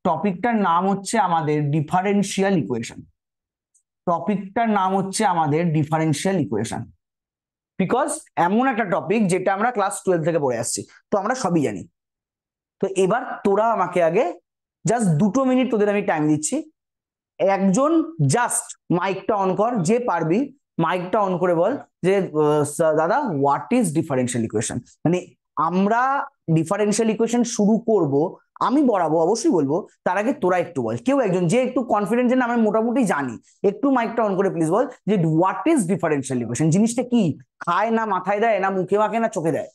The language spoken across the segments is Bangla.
টপিকটার নাম হচ্ছে আমাদের ডিফারেন্সিয়াল ইকুয়েশন। টপিকটার নাম হচ্ছে আমাদের ডিফারেন্সিয়াল ইকুয়েশন, বিকজ এমন একটা টপিক যেটা আমরা ক্লাস 12 থেকে পড়ে আসছি, তো আমরা সবই জানি। তো এবার তোরা আমাকে আগে জাস্ট 2 মিনিট তোদের আমি টাইম দিচ্ছি। একজন জাস্ট মাইকটা অন কর, যে পারবি মাইকটা অন করে বল যে দাদা হোয়াট ইজ ডিফারেন্সিয়াল ইকুয়েশন। মানে আমরা ডিফারেন্সিয়াল ইকুয়েশন শুরু করব, আমি বরাবর অবশ্যই বলবো, তার আগে তোরা একটু বল, কেউ একজন যে একটু কনফিডেন্ট, যে আমি মোটামুটি জানি, একটু মাইকটা অন করে প্লিজ বল যে হোয়াট ইজ ডিফারেন্সিয়াল ইকুয়েশন। জিনিসটা কি? খায় না মাথায় দেয়, না মুখে মাখে, না চোখে দেয়?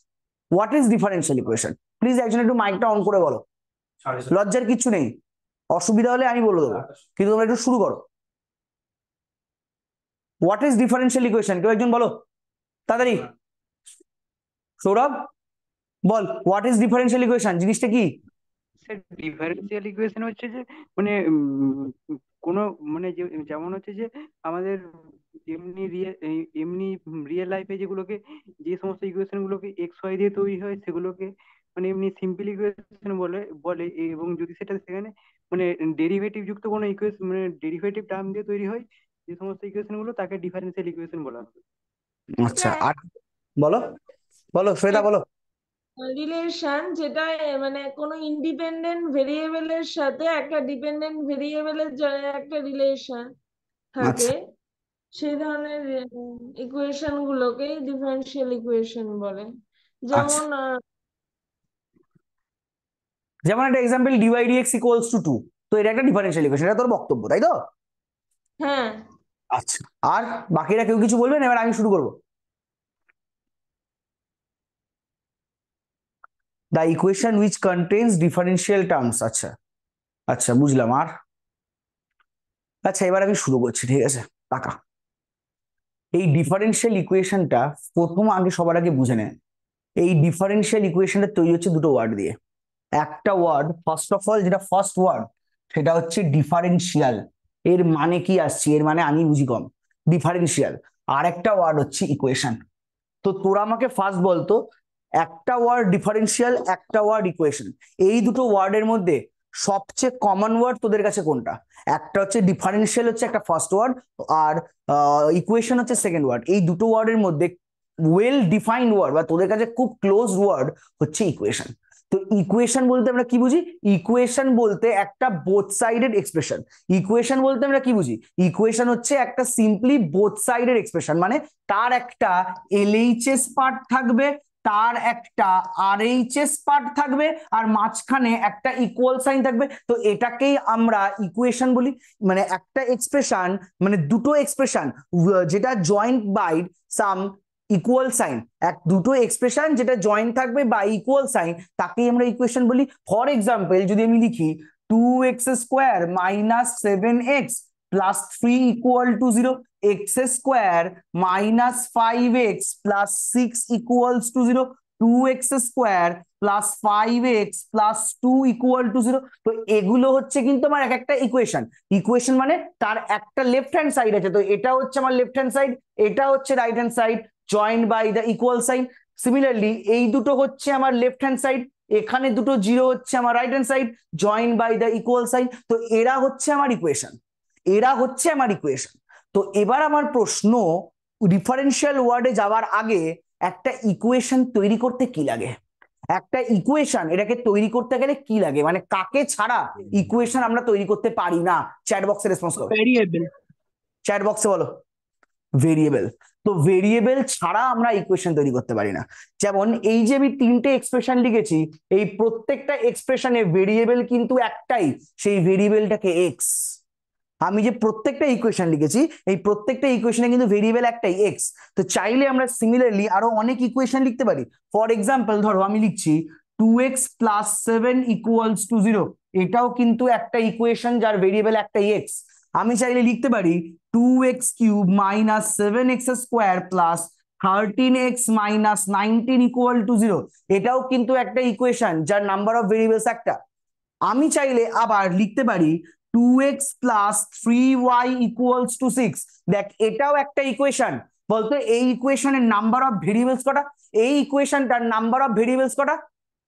What is differential equation? Please একজন একটু মাইকটা অন করে বলো, লজ্জার কিছু নেই, অসুবিধা হলে আমি বলে দেবো, কিন্তু তোমরা একটু শুরু করো। What is differential equation? কেউ একজন বলো তাড়াতাড়ি। সৌরভ বল, হোয়াট ইজ ডিফারেন্সিয়াল ইকুয়েশন, জিনিসটা কি? স্যার ডিফারেন্সিয়াল ইকুয়েশন হচ্ছে যে মানে কোনো মানে যেমন হচ্ছে যে আমাদের এমনি এমনি রিয়েল লাইফে যেগুলোকে, যে সমস্ত ইকুয়েশন গুলোকে এক্স ওয়াই দিয়ে তৈরি হয় সেগুলোকে মানে এমনি সিম্পল ইকুয়েশন বলে বলে এবং যদি সেটা সেখানে মানে ডেরিভেটিভ যুক্ত কোনো ইকুয়েশন মানে ডেরিভেটিভ টার্ম দিয়ে তৈরি হয় যে সমস্ত ইকুয়েশন গুলো, তাকে ডিফারেন্সিয়াল ইকুয়েশন বলা হয়। আচ্ছা, আর বলো, বলো শ্বেতা বলো। রিলেশন যেটা মানে কোনো ইন্ডিপেন্ডেন্ট ভেরিয়েবলের সাথে একটা ডিপেন্ডেন্ট ভেরিয়েবলের একটা রিলেশন থাকে, আচ্ছা, সেই ধরনের ইকুয়েশন গুলোকে ডিফারেন্সিয়াল ইকুয়েশন বলে। আচ্ছা, যেমন যেমন একটা example dy dx equals to 2, তো এটা একটা ডিফারেন্সিয়াল ইকুয়েশন, এটা তোর বক্তব্য তাই তো? হ্যাঁ, আচ্ছা, আর বাকিরা কেউ কিছু বলবেন? এবার আমি শুরু করবো। The equation which contains differential terms. আচ্ছা, আচ্ছা বুঝলাম। আর আচ্ছা, এবার আমি শুরু করছি, ঠিক আছে? টাকা এই ডিফারেন্সিয়াল ইকুয়েশনটা প্রথম আগে সবার আগে বুঝে নেন। এই ডিফারেন্সিয়াল ইকুয়েশনটা তৈরি হচ্ছে দুটো ওয়ার্ড দিয়ে। একটা ওয়ার্ড, ফার্স্ট অফ অল যেটা ফার্স্ট ওয়ার্ড, সেটা হচ্ছে ডিফারেন্সিয়াল। এর মানে কি আসছে? এর মানে আমি বুঝি কম, ডিফারেন্সিয়াল। আর একটা ওয়ার্ড হচ্ছে ইকুয়েশন। তো তোরা আমাকে ফার্স্ট বলতো, একটা ওয়ার্ড ডিফারেন্সিয়াল, একটা ওয়ার্ড ইকুয়েশন, এই দুটো ওয়ার্ডের মধ্যে সবচেয়ে কমন ওয়ার্ড তোদের কাছে কোনটা? একটা হচ্ছে ডিফারেন্সিয়াল, হচ্ছে একটা ফার্স্ট ওয়ার্ড, আর ইকুয়েশন হচ্ছে সেকেন্ড ওয়ার্ড। এই দুটো ওয়ার্ডের মধ্যে ওয়েল ডিফাইন্ড ওয়ার্ড বা তোদের কাছে খুব ক্লোজ ওয়ার্ড হচ্ছে ইকুয়েশন। তো ইকুয়েশন বলতে আমরা কি বুঝি? ইকুয়েশন বলতে একটা বোথ সাইডেড এক্সপ্রেশন। ইকুয়েশন বলতে আমরা কি বুঝি? ইকুয়েশন হচ্ছে একটা সিম্পলি বোথ সাইডেড এক্সপ্রেশন, মানে তার একটা এলএইচএস পার্ট থাকবে, তার একটা আরএইচএস পার্ট থাকবে, আর মাঝখানে একটা ইকুয়াল সাইন থাকবে। তো এটাকেই আমরা ইকুয়েশন বলি। মানে একটা এক্সপ্রেশন, মানে দুটো এক্সপ্রেশন যেটা joint by some equal sign, দুটো এক্সপ্রেশন যেটা জয়েন্ট থাকবে বা ইকুয়াল সাইন, তাকেই আমরা ইকুয়েশন বলি। ফর এক্সাম্পল যদি আমি লিখি 2x² - 7x + 3 = 0, x² - 5x + 6 = 0, 2x² + 5x + 2 = 0। তো এগুলো হচ্ছে কিন্তু আমার এক একটা ইকুয়েশন। ইকুয়েশন মানে তার একটা লেফট হ্যান্ড সাইড আছে, তো এটা হচ্ছে আমার লেফট হ্যান্ড সাইড, এটা হচ্ছে right hand side, joint by the equal sign. Similarly এই দুটো হচ্ছে আমার লেফট হ্যান্ড সাইড, এখানে দুটো জিরো হচ্ছে আমার right hand side, joint by the equal sign. তো এরা হচ্ছে আমার ইকুয়েশন, এরা হচ্ছে আমার ইকুয়েশন। তো এবার আমার প্রশ্ন, ডিফারেন্সিয়াল ওয়ার্ডে যাওয়ার আগে একটা ইকুয়েশন তৈরি করতে কি লাগে? একটা ইকুয়েশন এটাকে তৈরি করতে গেলে কি লাগে, মানে কাকে ছাড়া ইকুয়েশন আমরা তৈরি করতে পারি না? চ্যাট বক্সে রেসপন্স করো, ভেরিয়েবল। চ্যাট বক্সে বলো ভেরিয়েবল। তো ভেরিয়েবল ছাড়া আমরা ইকুয়েশন তৈরি করতে পারি না। যেমন এই যে আমি তিনটে এক্সপ্রেশন লিখেছি, এই প্রত্যেকটা এক্সপ্রেশনে ভেরিয়েবল কিন্তু একটাই, সেই ভেরিয়েবলটাকে এক্স। আমি যে প্রত্যেকটা ইকুয়েশন লিখেছি, এই প্রত্যেকটা ইকুয়েশনে কিন্তু ভেরিয়েবল একটাই এক্স। তো চাইলে আমরা সিমিলারলি আরো অনেক ইকুয়েশন লিখতে পারি। ফর এক্সাম্পল ধরো আমি লিখছি 2x + 7 = 0, এটাও কিন্তু একটা ইকুয়েশন যার ভেরিয়েবল একটাই এক্স। আমি চাইলে লিখতে পারি 2x³ - 7x² + 13x - 19 = 0, এটাও কিন্তু একটা ইকুয়েশন যার নাম্বার অফ ভেরিয়েবলস একটা। আমি চাইলে আবার লিখতে পারি 2x + 3y = 6, দেখ এটাও একটা ইকুয়েশন। বলতো এই ইকুয়েশনের নাম্বার অফ ভেরিয়েবলস কটা? এই ইকুয়েশনটার নাম্বার অফ ভেরিয়েবলস কটা?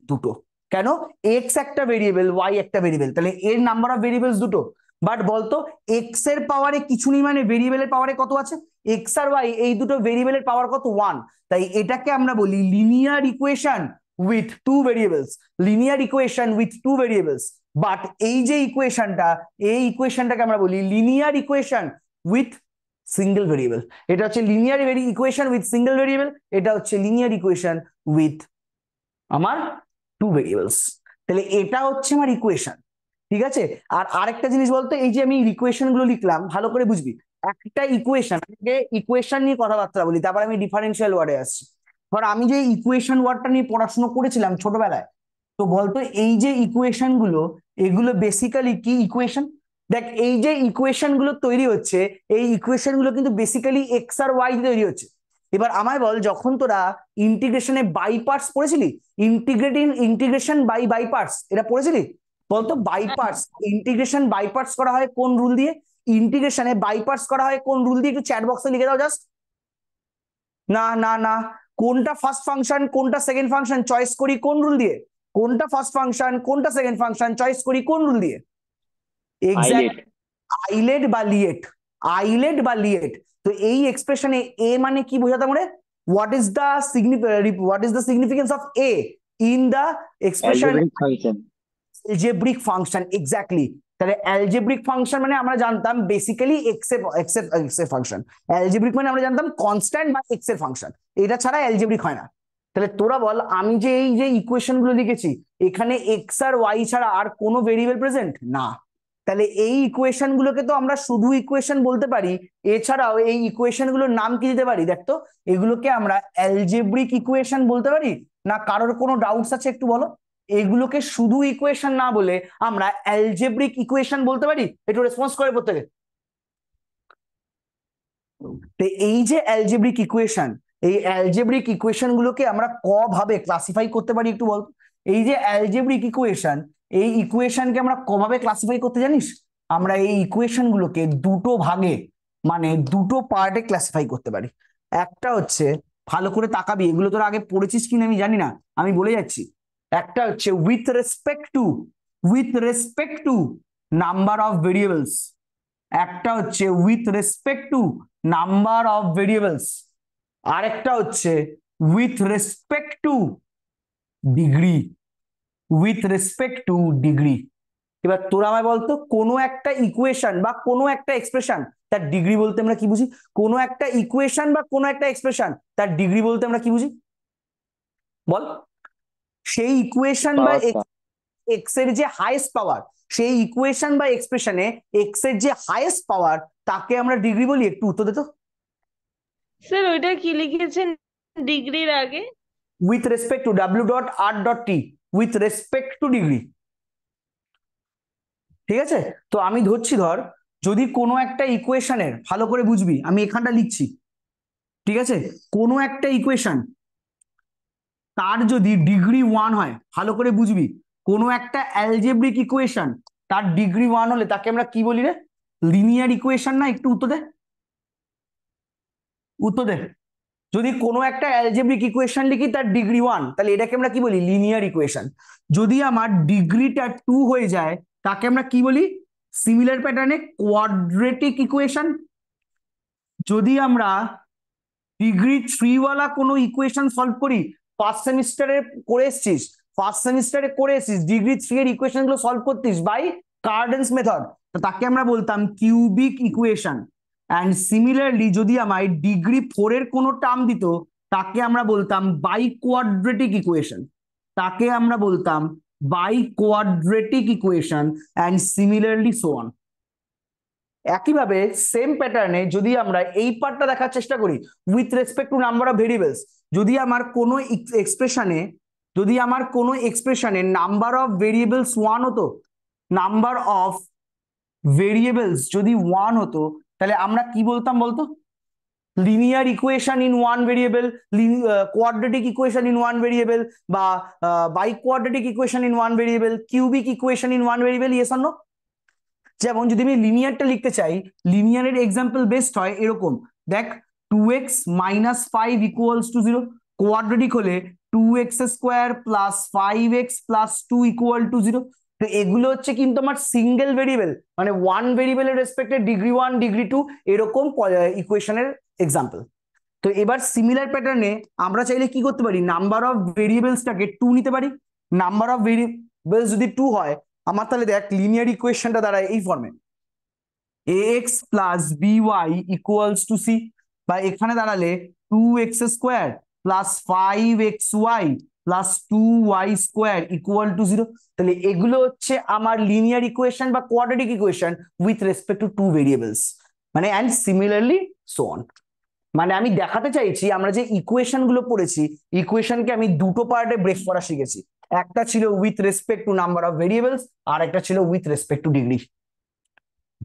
দুটো। কেন? এক্স একটা ভেরিয়েবল, ওয়াই একটা ভেরিয়েবল, তাহলে এর নাম্বার অফ ভেরিয়েবলস দুটো। বাট বলতো এক্স এর পাওয়ারে কিছু নেই, মানে ভেরিয়েবলের পাওয়ারে কত আছে? এক্স আর ওয়াই এই দুটো ভেরিয়েবলের পাওয়ার কত? 1। তাই এটাকে আমরা বলি linear equation with two variables, linear equation with two variables. But এই যে ইকুয়েশনটা, এই ইকুয়েশনটাকে আমরা বলি linear equation with single variable. এটা হচ্ছে linear equation with single variable, এটা হচ্ছে লিনিয়ার ইকুয়েশন উইথ আমার টু ভেরিয়েবলস। তাহলে এটা হচ্ছে আমার ইকুয়েশন, ঠিক আছে? আর আরেকটা জিনিস বলতো, এই যে আমি ইকুয়েশন গুলো লিখলাম ভালো করে বুঝবি। একটা ইকুয়েশন, ইকুয়েশন নিয়ে কথাবার্তা বলি, তারপর আমি ডিফারেন্সিয়াল ওয়ার্ডে আসছি। ধর আমি যে ইকুয়েশন ওয়ার্ডটা নিয়ে পড়াশোনা করেছিলাম ছোটবেলায়, তো বলতো এই যে ইকুয়েশন গুলো, এগুলো বেসিক্যালি কি ইকুয়েশন? দেখ এই যে ইকুয়েশন গুলো তৈরি হচ্ছে, এই ইকুয়েশন গুলো কিন্তু বেসিক্যালি এক্স আর ওয়াই তৈরি হচ্ছে। এবার আমায় বল, যখন তোরা ইন্টিগ্রেশনে বাই পার্টস পড়েছিলি, ইন্টিগ্রেশন বাই পার্টস এটা পড়েছিলি? বলতো by parts, integration by parts করা হয় কোন রুল দিয়ে? ইন্টিগ্রেশনে বাই পার্টস করা হয় কোন রুল দিয়ে? একটু চ্যাট বক্সে লিখে দাও জাস্ট। না না না, কোনটা ফার্স্ট ফাংশন কোনটা সেকেন্ড ফাংশন চয়েস করি কোন রুল দিয়ে? কোনটা ফার্স্ট ফাংশন কোনটা সেকেন্ড ফাংশন চয়েস করি কোন রুল দিয়ে? এক্স্যাক্ট, আইলেট বা লিয়েট, আইলেট বা লিয়েট। তো এই এক্সপ্রেশনে এ মানে কি বোঝাতাম রে? What is the significance of A in the expression? Algebraic function, exactly. তাহলে অ্যালজেব্রিক ফাংশন মানে আমরা জানতাম বেসিক্যালি এক্স এর ফাংশন। অ্যালজেব্রিক মানে আমরা জানতাম কনস্ট্যান্ট বা এক্স এর ফাংশন, এটা ছাড়া অ্যালজেব্রিক হয় না। তাহলে তোরা বল, আমি যে এই যে ইকুয়েশন গুলো লিখেছি, এখানে এক্স আর ওয়াই ছাড়া আর কোনো ভেরিয়েবল প্রেজেন্ট না। তাহলে এই ইকুয়েশন গুলোকে তো আমরা শুধু ইকুয়েশন বলতে পারি, এছাড়াও এই ইকুয়েশন গুলোর নাম কি দিতে পারি? দেখতো, এগুলোকে আমরা অ্যালজেব্রিক ইকুয়েশন বলতে পারি না? কারোর কোনো ডাউটস আছে একটু বলো। এগুলোকে শুধু ইকুয়েশন না বলে আমরা অ্যালজেব্রিক ইকুয়েশন বলতে পারি? একটু রেসপন্স করে প্রত্যেকে। তো এই যে অ্যালজেব্রিক ইকুয়েশন, এই অ্যালজেব্রিক ইকুয়েশন গুলোকে আমরা ক ভাবে ক্লাসিফাই করতে পারি একটু বল। এই যে অ্যালজেব্রিক ইকুয়েশন, এই ইকুয়েশনকে আমরা কভাবে ক্লাসিফাই করতে জানিস? আমরা এই ইকুয়েশন গুলোকে দুটো ভাগে, মানে দুটো পার্টে ক্লাসিফাই করতে পারি। একটা হচ্ছে, ভালো করে তাকাবি, এগুলো তোরা আগে পড়েছিস কিনা আমি জানি না, আমি বলে যাচ্ছি। একটা হচ্ছে with respect to number of variables, একটা হচ্ছে with respect to number of variables, আরেকটা হচ্ছে with respect to degree, with respect to degree. এবার তোরা আমায় বলতো, কোনো একটা ইকুয়েশন বা কোনো একটা এক্সপ্রেশন তার ডিগ্রি বলতে আমরা কি বুঝি? কোনো একটা ইকুয়েশন বা কোনো একটা এক্সপ্রেশন তার ডিগ্রি বলতে আমরা কি বুঝি বল? সেই ইকুয়েশন বা এক্স এর যে হাইয়েস্ট পাওয়ার, সেই ইকুয়েশন বা এক্সপ্রেশনে এক্স এর যে হাইয়েস্ট পাওয়ার, তাকে আমরা ডিগ্রি বলি। একটু উত্তর দে তো। স্যার ওইটা কি লিখেছেন ডিগ্রির আগে? With respect two w.r.t, with respect to degree, ঠিক আছে? তো আমি ধরছি, ধর যদি কোনো একটা ইকুয়েশনের, ভালো করে বুঝবি আমি এখানটা লিখছি, ঠিক আছে? কোনো একটা ইকুয়েশন তার যদি ডিগ্রি 1 হয়, ভালো করে বুঝবি, কোনো একটা অ্যালজেব্রিক ইকুয়েশন তার ডিগ্রি 1 হলে তাকে আমরা কি বলি রে? লিনিয়ার ইকুয়েশন না? একটু উত্তর দে, উত্তর দে। যদি কোনো একটা অ্যালজেব্রিক ইকুয়েশন লিখি তার ডিগ্রি 1, তাহলে এটাকে আমরা কি বলি? Linear equation. যদি আমার ডিগ্রিটা 2 হয়ে যায়, তাকে আমরা কি বলি? সিমিলার প্যাটার্নে কোয়াড্রেটিক ইকুয়েশন। যদি আমরা ডিগ্রি 3 ওয়ালা কোনো ইকুয়েশন সলভ করি, ফার্স্ট সেমিস্টারে করে এসছিস, ডিগ্রি 3 এর ইকুয়েশন গুলো সলভ করতিস বাই কার্ডেন্স মেথড, তাকে আমরা বলতাম কিউবিক ইকুয়েশন। অ্যান্ড সিমিলারলি যদি আমায় ডিগ্রি 4 এর কোনো টার্ম দিত, তাকে আমরা বলতাম বাই কোয়াড্রেটিক ইকুয়েশন, তাকে আমরা বলতাম by quadratic equation, and similarly so on. একইভাবে সেম প্যাটার্নে যদি আমরা এই পার্টটা দেখার চেষ্টা করি, with respect to number of variables, যদি আমার কোনো এক্সপ্রেশনে নাম্বার অফ ভেরিয়েবলস 1 হতো, নাম্বার অফ ভেরিয়েবলস যদি 1 হতো, তাহলে আমরা কি বলতাম বলতো? Linear equation in 1 variable, quadratic equation in 1 variable, বা by quadratic equation in 1 variable, cubic equation in 1 variable, yes or no? যেমন যদি আমি লিনিয়ারটা লিখতে চাই, লিনিয়ারের এক্সাম্পল বেস্ট হয় এরকম, দেখ 2x - 5 = 0, কোয়াড্রেটিক হলে 2x² plus 5x plus 2 equal to 0। তো এগুলো হচ্ছে কিন্তু আমার সিঙ্গেল ভেরিয়েবল, মানে ওয়ান ভেরিয়েবলের রেসপেক্টে ডিগ্রি 1 ডিগ্রি 2 এরকম ইকুয়েশনের এক্সাম্পল। তো এবার সিমিলার প্যাটার্নে আমরা চাইলে কি করতে পারি, নাম্বার অফ ভেরিয়েবলসটাকে 2 নিতে পারি। নাম্বার অফ ভেরিয়েবলস যদি 2 হয় আমার, তাহলে দেখ লিনিয়ার ইকুয়েশনটা দাঁড়ায় এই ফর্মে, ax plus by equals to c, বা এখানে দাঁড়ালে 2x² plus 5xy plus 2y² equal to 0। তাহলে এগুলো হচ্ছে আমার লিনিয়ার ইকুয়েশন বা quadratic equation with respect two 2 variables, মানে অ্যান্ড সিমিলারলি সো অন। মানে আমি দেখাতে চাইছি আমরা যে ইকুয়েশন গুলো পড়েছি, ইকুয়েশনকে আমি দুটো পার্টে ব্রেক করা শিখেছি। একটা ছিল with respect to number of variables, আর একটা ছিল উইথ রেসপেক্ট টু ডিগ্রি।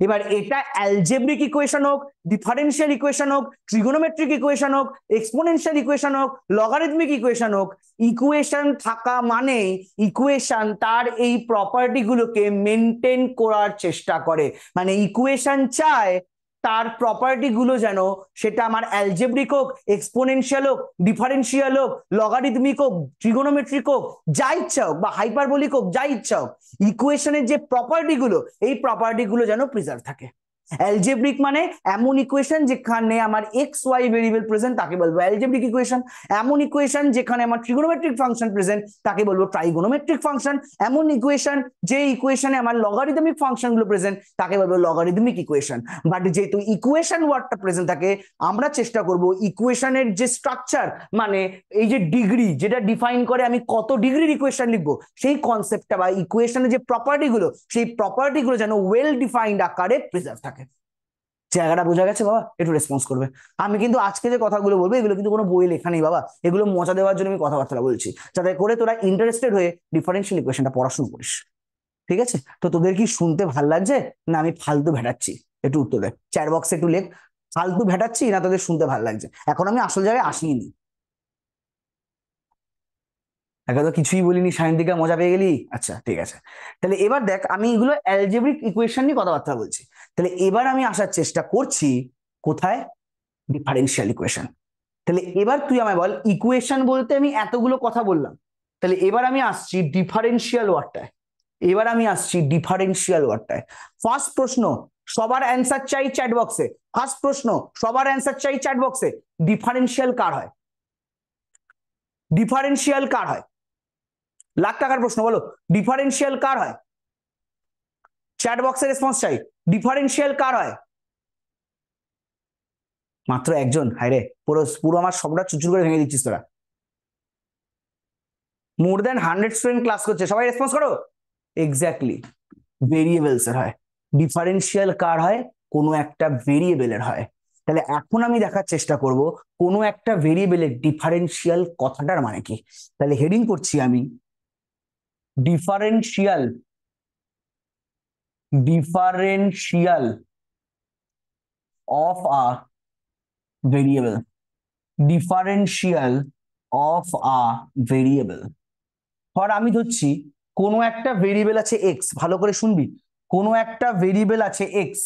এবার এটা অ্যালজেব্রিক ইকুয়েশন হোক, ডিফারেন্সিয়াল ইকুয়েশন হোক, ট্রিগোনোমেট্রিক ইকুয়েশন হোক, এক্সপোনেনশিয়াল ইকুয়েশন হোক, লগারিদমিক ইকুয়েশন হোক, ইকুয়েশন থাকা মানে ইকুয়েশন তার এই প্রপার্টি গুলোকে মেনটেন করার চেষ্টা করে। মানে ইকুয়েশন চায় তার প্রপার্টি গুলো যেন সেটা আমার অ্যালজেব্রিক হোক, এক্সপোনেনশিয়াল হোক, ডিফারেন্সিয়াল হোক, লগারিদমিক হোক, ট্রিগোনোমেট্রিক হোক, যা ইচ্ছা হোক, বা হাইপারবোলিক হোক, যা ইচ্ছা হোক, ইকুয়েশনের যে প্রপার্টি গুলো এই প্রপার্টি গুলো যেন প্রিজার্ভ থাকে। অ্যালজেব্রিক মানে এমন ইকুয়েশন যেখানে আমার এক্স ওয়াই ভেরিয়েবল প্রেজেন্ট তাকে বলবো অ্যালজেব্রিক ইকুয়েশন। এমন ইকুয়েশন যেখানে আমার ট্রিগোনোমেট্রিক ফাংশন প্রেজেন্ট তাকে বলবো ট্রাইগোনোমেট্রিক ফাংশন। এমন ইকুয়েশন যে ইকুয়েশনে আমার লগারিদমিক ফাংশন গুলো প্রেজেন্ট তাকে বলবো লগারিদমিক ইকুয়েশন। বাট যেহেতু ইকুয়েশন ওয়ার্ডটা প্রেজেন্ট থাকে আমরা চেষ্টা করব ইকুয়েশনের যে স্ট্রাকচার, মানে এই যে ডিগ্রি যেটা ডিফাইন করে আমি কত ডিগ্রির ইকুয়েশন লিখবো, সেই কনসেপ্টটা বা ইকুয়েশনের যে প্রপার্টি গুলো সেই প্রপার্টি গুলো যেন ওয়েল ডিফাইন্ড আকারে প্রিজার্ভ থাকে। জায়গাটা বোঝা গেছে বাবা? একটু রেসপন্স করবে। আমি কিন্তু আজকে যে কথাগুলো বলবো এগুলো কিন্তু কোনো বইয়ে লেখা নেই বাবা, এগুলো মজা দেওয়ার জন্য আমি কথাবার্তা বলছি, যাতে করে তোরা ইন্টারেস্টেড হয়ে ডিফারেন্সিয়াল ইকুয়েশনটা পড়াশোনা করিস। ঠিক আছে? তো তোদের কি শুনতে ভাল লাগছে না আমি ফালতু ভেটাচ্ছি? একটু উত্তর দে, চ্যাট বক্সে একটু লেখ, ফালতু ভেটাচ্ছি না তোদের শুনতে ভাল লাগছে? এখন আমি আসল জায়গায় আসিনি, একা তো কিছুই বলিনি, সায়ন্তিকা মজা পেয়ে গেলি? আচ্ছা ঠিক আছে, তাহলে এবার দেখ আমি এগুলো অ্যালজেব্রিক ইকুয়েশন নিয়ে কথাবার্তা বলছি, তাহলে এবার আমি আসার চেষ্টা করছি কোথায়, ডিফারেন্সিয়াল ইকুয়েশন। তাহলে এবার তুই আমায় বল, ইকুয়েশন বলতে আমি এতগুলো কথা বললাম, তাহলে এবার আমি আসছি ডিফারেন্সিয়াল ওয়ার্ডটায়। এবার আমি আসছি ডিফারেন্সিয়াল ওয়ার্ডটায়। ফার্স্ট প্রশ্ন সবার অ্যান্সার চাই চ্যাট বক্সে, ফার্স্ট প্রশ্ন সবার অ্যান্সার চাই চ্যাট বক্সে, ডিফারেন্সিয়াল কার হয়? ডিফারেন্সিয়াল কার হয়? লাখ টাকার প্রশ্ন, বলো ডিফারেন্সিয়াল কার হয়? চ্যাট বক্সে রেসপন্স চাই, ডিফারেন্সিয়াল কার হয়? মাত্র একজন? হায় রে, পুরো পুরো আমার সবটা চুচুর করে ভেঙে দিচ্ছিস তোরা। মোর দ্যান 100 স্টুডেন্ট ক্লাস করছে, সবাই রেসপন্স করো। এক্স্যাক্টলি, ভেরিয়েবলস এর হয়। ডিফারেন্সিয়াল কার হয়? কোনো একটা ভেরিয়েবলের হয়। তাহলে এখন আমি দেখার চেষ্টা করব কোনো একটা ভেরিয়েবলের ডিফারেন্সিয়াল কথাটার মানে কি। তাহলে হেডিং করছি আমি differential, differential of a variable, differential of a variable। ধর আমি ধরছি কোনো একটা ভেরিয়েবল আছে এক্স, ভালো করে শুনবি, কোনো একটা ভেরিয়েবল আছে এক্স,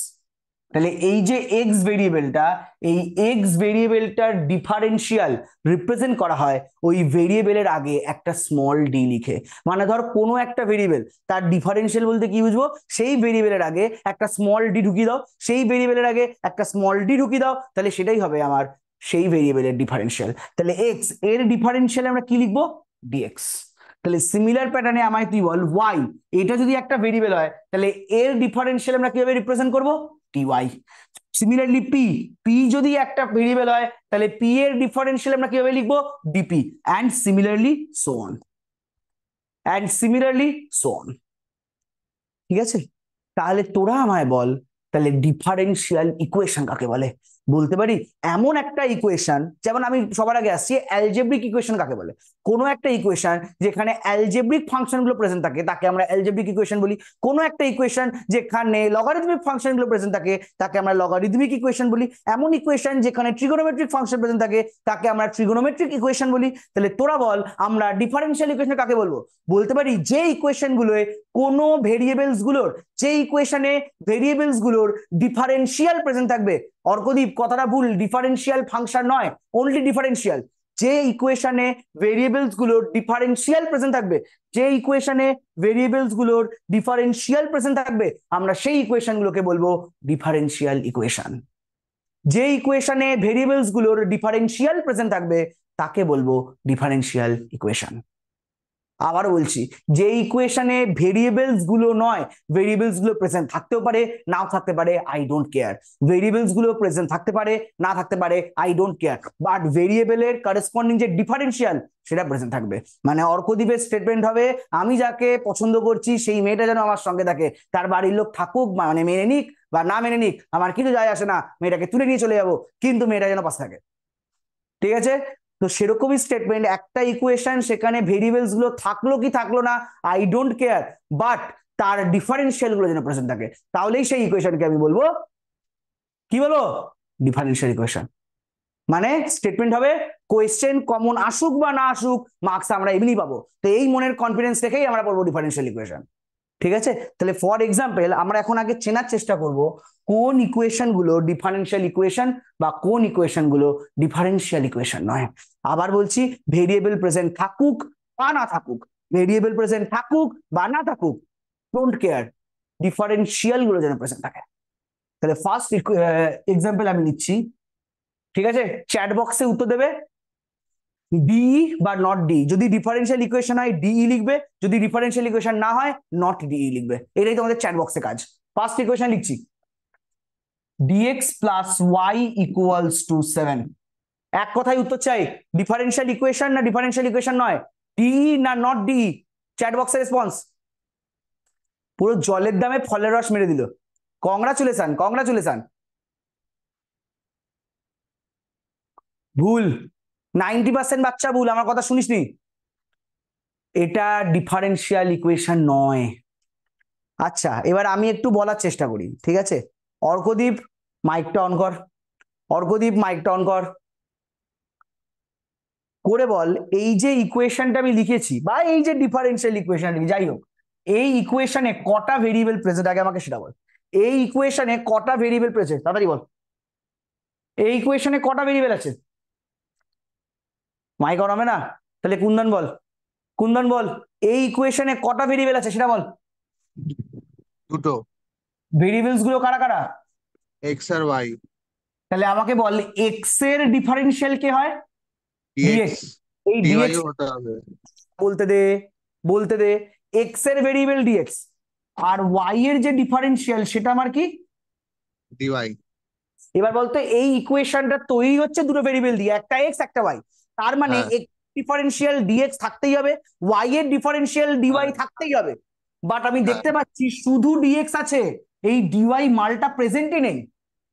তাহলে এই যে এক্স ভেরিয়েবলটা, এই এক্স ভেরিয়েবলটার ডিফারেন্সিয়াল রিপ্রেজেন্ট করা হয় ওই ভেরিয়েবলের আগে একটা স্মল ডি লিখে। মানে ধর কোনো একটা ভেরিয়েবল তার ডিফারেন্সিয়াল বলতে কি বুঝবো, সেই ভেরিয়েবলের আগে একটা স্মল ডি ঢুকিয়ে দাও, সেই ভেরিয়েবলের আগে একটা স্মল ডি ঢুকিয়ে দাও, তাহলে সেটাই হবে আমার সেই ভেরিয়েবলের ডিফারেন্সিয়াল। তাহলে এক্স এর ডিফারেন্সিয়াল আমরা কি লিখবো? ডিএক্স। তাহলে সিমিলার প্যাটার্নে আমায় তুই বল ওয়াই, এটা যদি একটা ভেরিয়েবল হয় তাহলে এর ডিফারেন্সিয়াল আমরা কিভাবে রিপ্রেজেন্ট করবো? dy। সিমিলারলি পি, পি যদি একটা ভেরিয়েবল হয় তাহলে পি এর ডিফারেন্সিয়াল আমরা কিভাবে লিখবো? D p. And similarly so on, and similarly so on. ঠিক আছে? তাহলে তোরা আমায় বল তাহলে ডিফারেন্সিয়াল ইকুয়েশন কাকে বলে? বলতে পারি এমন একটা ইকুয়েশন, যেমন আমি সবার আগে আসছি অ্যালজেব্রিক ইকুয়েশন কাকে বলে? কোনো একটা ইকুয়েশন যেখানে অ্যালজেব্রিক ফাংশন গুলো প্রেজেন্ট থাকে তাকে আমরা অ্যালজেব্রিক ইকুয়েশন বলি। কোনো একটা ইকুয়েশন যেখানে লগারিদমিক ফাংশন গুলো প্রেজেন্ট থাকে তাকে আমরা লগারিদমিক ইকুয়েশন বলি। এমন ইকুয়েশন যেখানে ট্রিগোনোমেট্রিক ফাংশন প্রেজেন্ট থাকে তাকে আমরা ট্রিগোনোমেট্রিক ইকুয়েশন বলি। তাহলে তোরা বল আমরা ডিফারেন্সিয়াল ইকুয়েশন কাকে বলবো? বলতে পারি যে ইকুয়েশন গুলোয় কোনো ভেরিয়েবলস গুলোর, যে ইকুয়েশনে ভেরিয়েবলস গুলোর ডিফারেন্সিয়াল প্রেজেন্ট থাকবে। অর্কদীপ কথাটা ভুল, ডিফারেন্সিয়াল ফাংশন নয়, অনলি ডিফারেন্সিয়াল। যে ইকুয়েশনে ভেরিয়েবলস গুলোর ডিফারেন্সিয়াল প্রেজেন্ট থাকবে, যে ইকুয়েশনে ভেরিয়েবলস গুলোর ডিফারেন্সিয়াল প্রেজেন্ট থাকবে, আমরা সেই ইকুয়েশন গুলোকে বলবো ডিফারেন্সিয়াল ইকুয়েশন। যে ইকুয়েশনে ভেরিয়েবলস গুলোর ডিফারেন্সিয়াল প্রেজেন্ট থাকবে তাকে বলবো ডিফারেন্সিয়াল ইকুয়েশন। আবার বলছি, যে ইকুয়েশনে ভেরিয়েবলস গুলো নয়, ভেরিয়েবলস গুলো প্রেজেন্ট থাকতেও পারে নাও থাকতে পারে, আই ডোন্ট কেয়ার। ভেরিয়েবলস গুলো প্রেজেন্ট থাকতে পারে না থাকতে পারে, আই ডোন্ট কেয়ার, বাট ভেরিয়েবলের করেসপন্ডিং যে ডিফারেন্সিয়াল সেটা প্রেজেন্ট থাকবে। মানে অর্কদ্বীপের স্টেটমেন্ট হবে, আমি যাকে পছন্দ করছি সেই মেয়েটা যেন আমার সঙ্গে থাকে, তার বাড়ির লোক থাকুক মানে মেনে নিক বা না মেনে নিক আমার কিছু যায় আসে না, মেয়েটাকে তুলে নিয়ে চলে যাবো, কিন্তু মেয়েটা যেন পাশে থাকে। ঠিক আছে, তো সেরকমই স্টেটমেন্ট, একটা ইকুয়েশন সেখানে ভেরিয়েবলস গুলো থাকলো কি থাকলো না আই ডোন্ট কেয়ার, বাট তার ডিফারেন্সিয়াল গুলো যেন প্রেজেন্ট থাকে, তাহলেই সেই ইকুয়েশনকে আমি বলবো কি বলবো ডিফারেন্সিয়াল ইকুয়েশন। মানে স্টেটমেন্ট হবে কোয়েশ্চেন কমন আসুক বা না আসুক মার্কস আমরা এমনি পাবো, তো এই মনের কনফিডেন্স রেখেই আমরা বলবো ডিফারেন্সিয়াল ইকুয়েশন। ঠিক আছে, তাহলে ফর এক্সাম্পল আমরা এখন আগে চেনার চেষ্টা করব কোন ইকুয়েশন গুলো ডিফারেন্সিয়াল ইকুয়েশন বা কোন ইকুয়েশন গুলো ডিফারেন্সিয়াল ইকুয়েশন নয়। আবার বলছি, ভেরিয়েবল প্রেজেন্ট থাকুক বা না থাকুক, ভেরিয়েবল প্রেজেন্ট থাকুক বা না থাকুক, ডোন্ট কেয়ার, ডিফারেন্সিয়াল গুলো যেন প্রেজেন্ট থাকে। তাহলে ফার্স্ট এক্সাম্পল আমি নিচ্ছি, ঠিক আছে, চ্যাট বক্সে উত্তর দেবে ডিই বা নট ডি। যদি ডিফারেন্সিয়াল ইকুয়েশন হয় ডিই লিখবে, যদি ডিফারেন্সিয়াল ইকুয়েশন না হয় নট ডিই লিখবে, এটাই তোমাদের চ্যাট বক্সে কাজ। ফার্স্ট ইকুয়েশন লিখছি, dx plus y equals to 7। এক কথায় উত্তর চাই, ডিফারেন্সিয়াল ইকুয়েশন না ডিফারেন্সিয়াল ইকুয়েশন নয়, ডিই না নট ডিই। চ্যাট বক্সে রেসপন্স। পুরো জলের দামে ফলের রস মেরে দিল, কংগ্রাচুলেশন কংগ্রাচুলেশন। ভুল, 90% বাচ্চা ভুল, আমার কথা শুনিসনি। এটা ডিফারেন্সিয়াল ইকুয়েশন নয়। আচ্ছা, এবার আমি একটু বলার চেষ্টা করি, ঠিক আছে। অর্কদীপ মাইকটা অন কর, অর্কদীপ মাইকটা অন কর, করে বল এই যে ইকুয়েশনটা আমি লিখেছি বা এই যে ডিফারেন্সিয়াল ইকুয়েশন, যাই হোক, এই ইকুয়েশনে কটা ভেরিয়েবল প্রেজেন্ট, আগে আমাকে সেটা বল। এই ইকুয়েশনে কটা ভেরিয়েবল প্রেজেন্ট, তাড়াতাড়ি বল। এই ইকুয়েশনে কটা ভেরিয়েবল আছে? মাইক অন হবে না? তাহলে কুন্দন বল, কুন্দন বল এই ইকুয়েশনে কটা ভেরিয়েবল আছে সেটা বল। দুটো। ভেরিয়েবলস গুলো কারা কারা? এক্স আর ওয়াই। তাহলে আমাকে বল এক্স এর ডিফারেন্সিয়াল কে হয়? ডিএক্স। এই ডিওয়াই ডিএক্স হতে হবে। বলতে দে, বলতে দে, এক্স এর ভেরিয়েবল ডিএক্স আর ওয়াই এর যে ডিফারেন্সিয়াল সেটা আমার কি? ডিওয়াই। এবার বলতো এই ইকুয়েশনটা তৈরি হচ্ছে দুটো ভেরিয়েবল দিয়ে, একটা এক্স একটা ওয়াই, তার মানে এক্স ডিফারেন্সিয়াল ডিএক্স থাকতেই হবে, ওয়াই এর ডিফারেন্সিয়াল ডিওয়াই থাকতেই হবে। বাট আমি দেখতে পাচ্ছি শুধু ডিএক্স আছে, এই ডিওয়াই মালটা প্রেজেন্টই নেই,